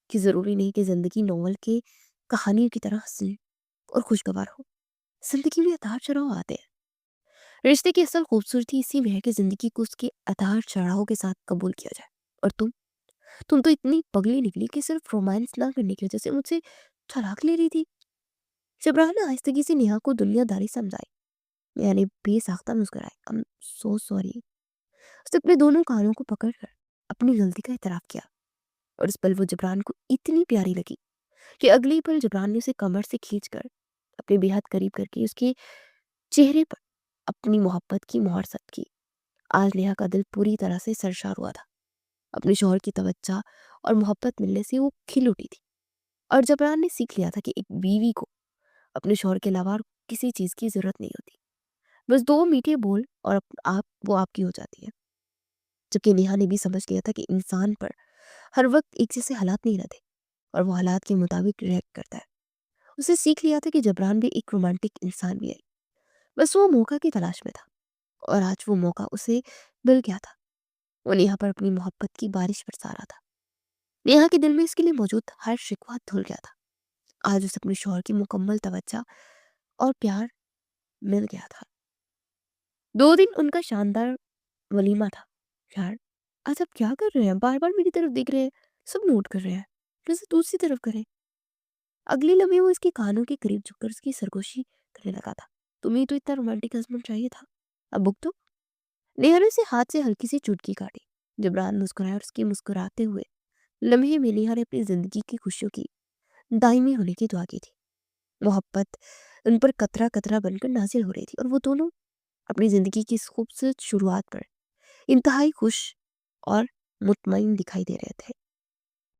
S1: कि जरूरी नहीं कि जिंदगी नॉवल के कहानियों की तरह हंसी और खुशगवार हो। जिंदगी में उतार चढ़ाव आते हैं, रिश्ते की असल खूबसूरती इसी में है कि ज़िंदगी को उसके उतार-चढ़ाव के साथ कबूल किया जाए। और तुम तो इतनी पगली निकली कि सिर्फ़ रोमांस ना करने की वज़ह से मुझसे तलाक ले रही थी। जबरान ने आहिस्तगी से नेहा को दुनियादारी समझाई। नेहा ने बेसाख्ता मुस्कुराई। I am so sorry. उसने अपने दोनों कानों को पकड़कर अपनी गलती का इतराफ़ किया। और उस पल वो जबरान को इतनी प्यारी लगी कि अगले ही पल जबरान ने उसे कमर से खींचकर अपने बेहद करीब करके उसके चेहरे पर अपनी मोहब्बत की मोहर सद की। आज नेहा का दिल पूरी तरह से सरशार हुआ था। अपने शौहर की तवज्जो और मोहब्बत मिलने से वो खिल उठी थी। और जबरान ने सीख लिया था कि एक बीवी को अपने शौहर के अलावा और किसी चीज़ की ज़रूरत नहीं होती। बस 2 मीठे बोल और आप वो आपकी हो जाती है। जबकि नेहा ने भी समझ लिया था कि इंसान पर हर वक़्त एक जैसे हालात नहीं रहते और वो हालात के मुताबिक रिएक्ट करता है। उसे सीख लिया था कि जबरान भी एक रोमांटिक इंसान भी है। बस वो मौका की तलाश में था और आज वो मौका उसे मिल गया था। वो नेहा पर अपनी मोहब्बत की बारिश बरसा रहा था। नेहा के दिल में इसके लिए मौजूद हर शिकवा धुल गया था। आज उसे अपने शौहर की मुकम्मल तवज्जो और प्यार मिल गया था। 2 दिन उनका शानदार वलीमा था। यार, आज आप क्या कर रहे हैं? बार-बार मेरी तरफ देख रहे हैं। सब नोट कर रहे हैं। जैसे दूसरी तरफ करें। अगले लम्हे वो इसके कानों के करीब झुककर उसकी सरगोशी करने लगा था। तुम्हें तो इतना रोमांटिक हस्बैंड चाहिए था। अब भुगतो। नेहा ने उसे हाथ से हल्की सी चुटकी काटी। जबरान मुस्कुराया और उसके मुस्कुराते हुए लम्हे में नेहा ने अपनी जिंदगी की खुशियों की दायमी होने की दुआ की थी। मोहब्बत उन पर कतरा कतरा बनकर नाजिल हो रही थी और वो दोनों अपनी जिंदगी की इस खूबसूरत शुरुआत पर इंतहाई खुश और मुतमईन दिखाई दे रहे थे।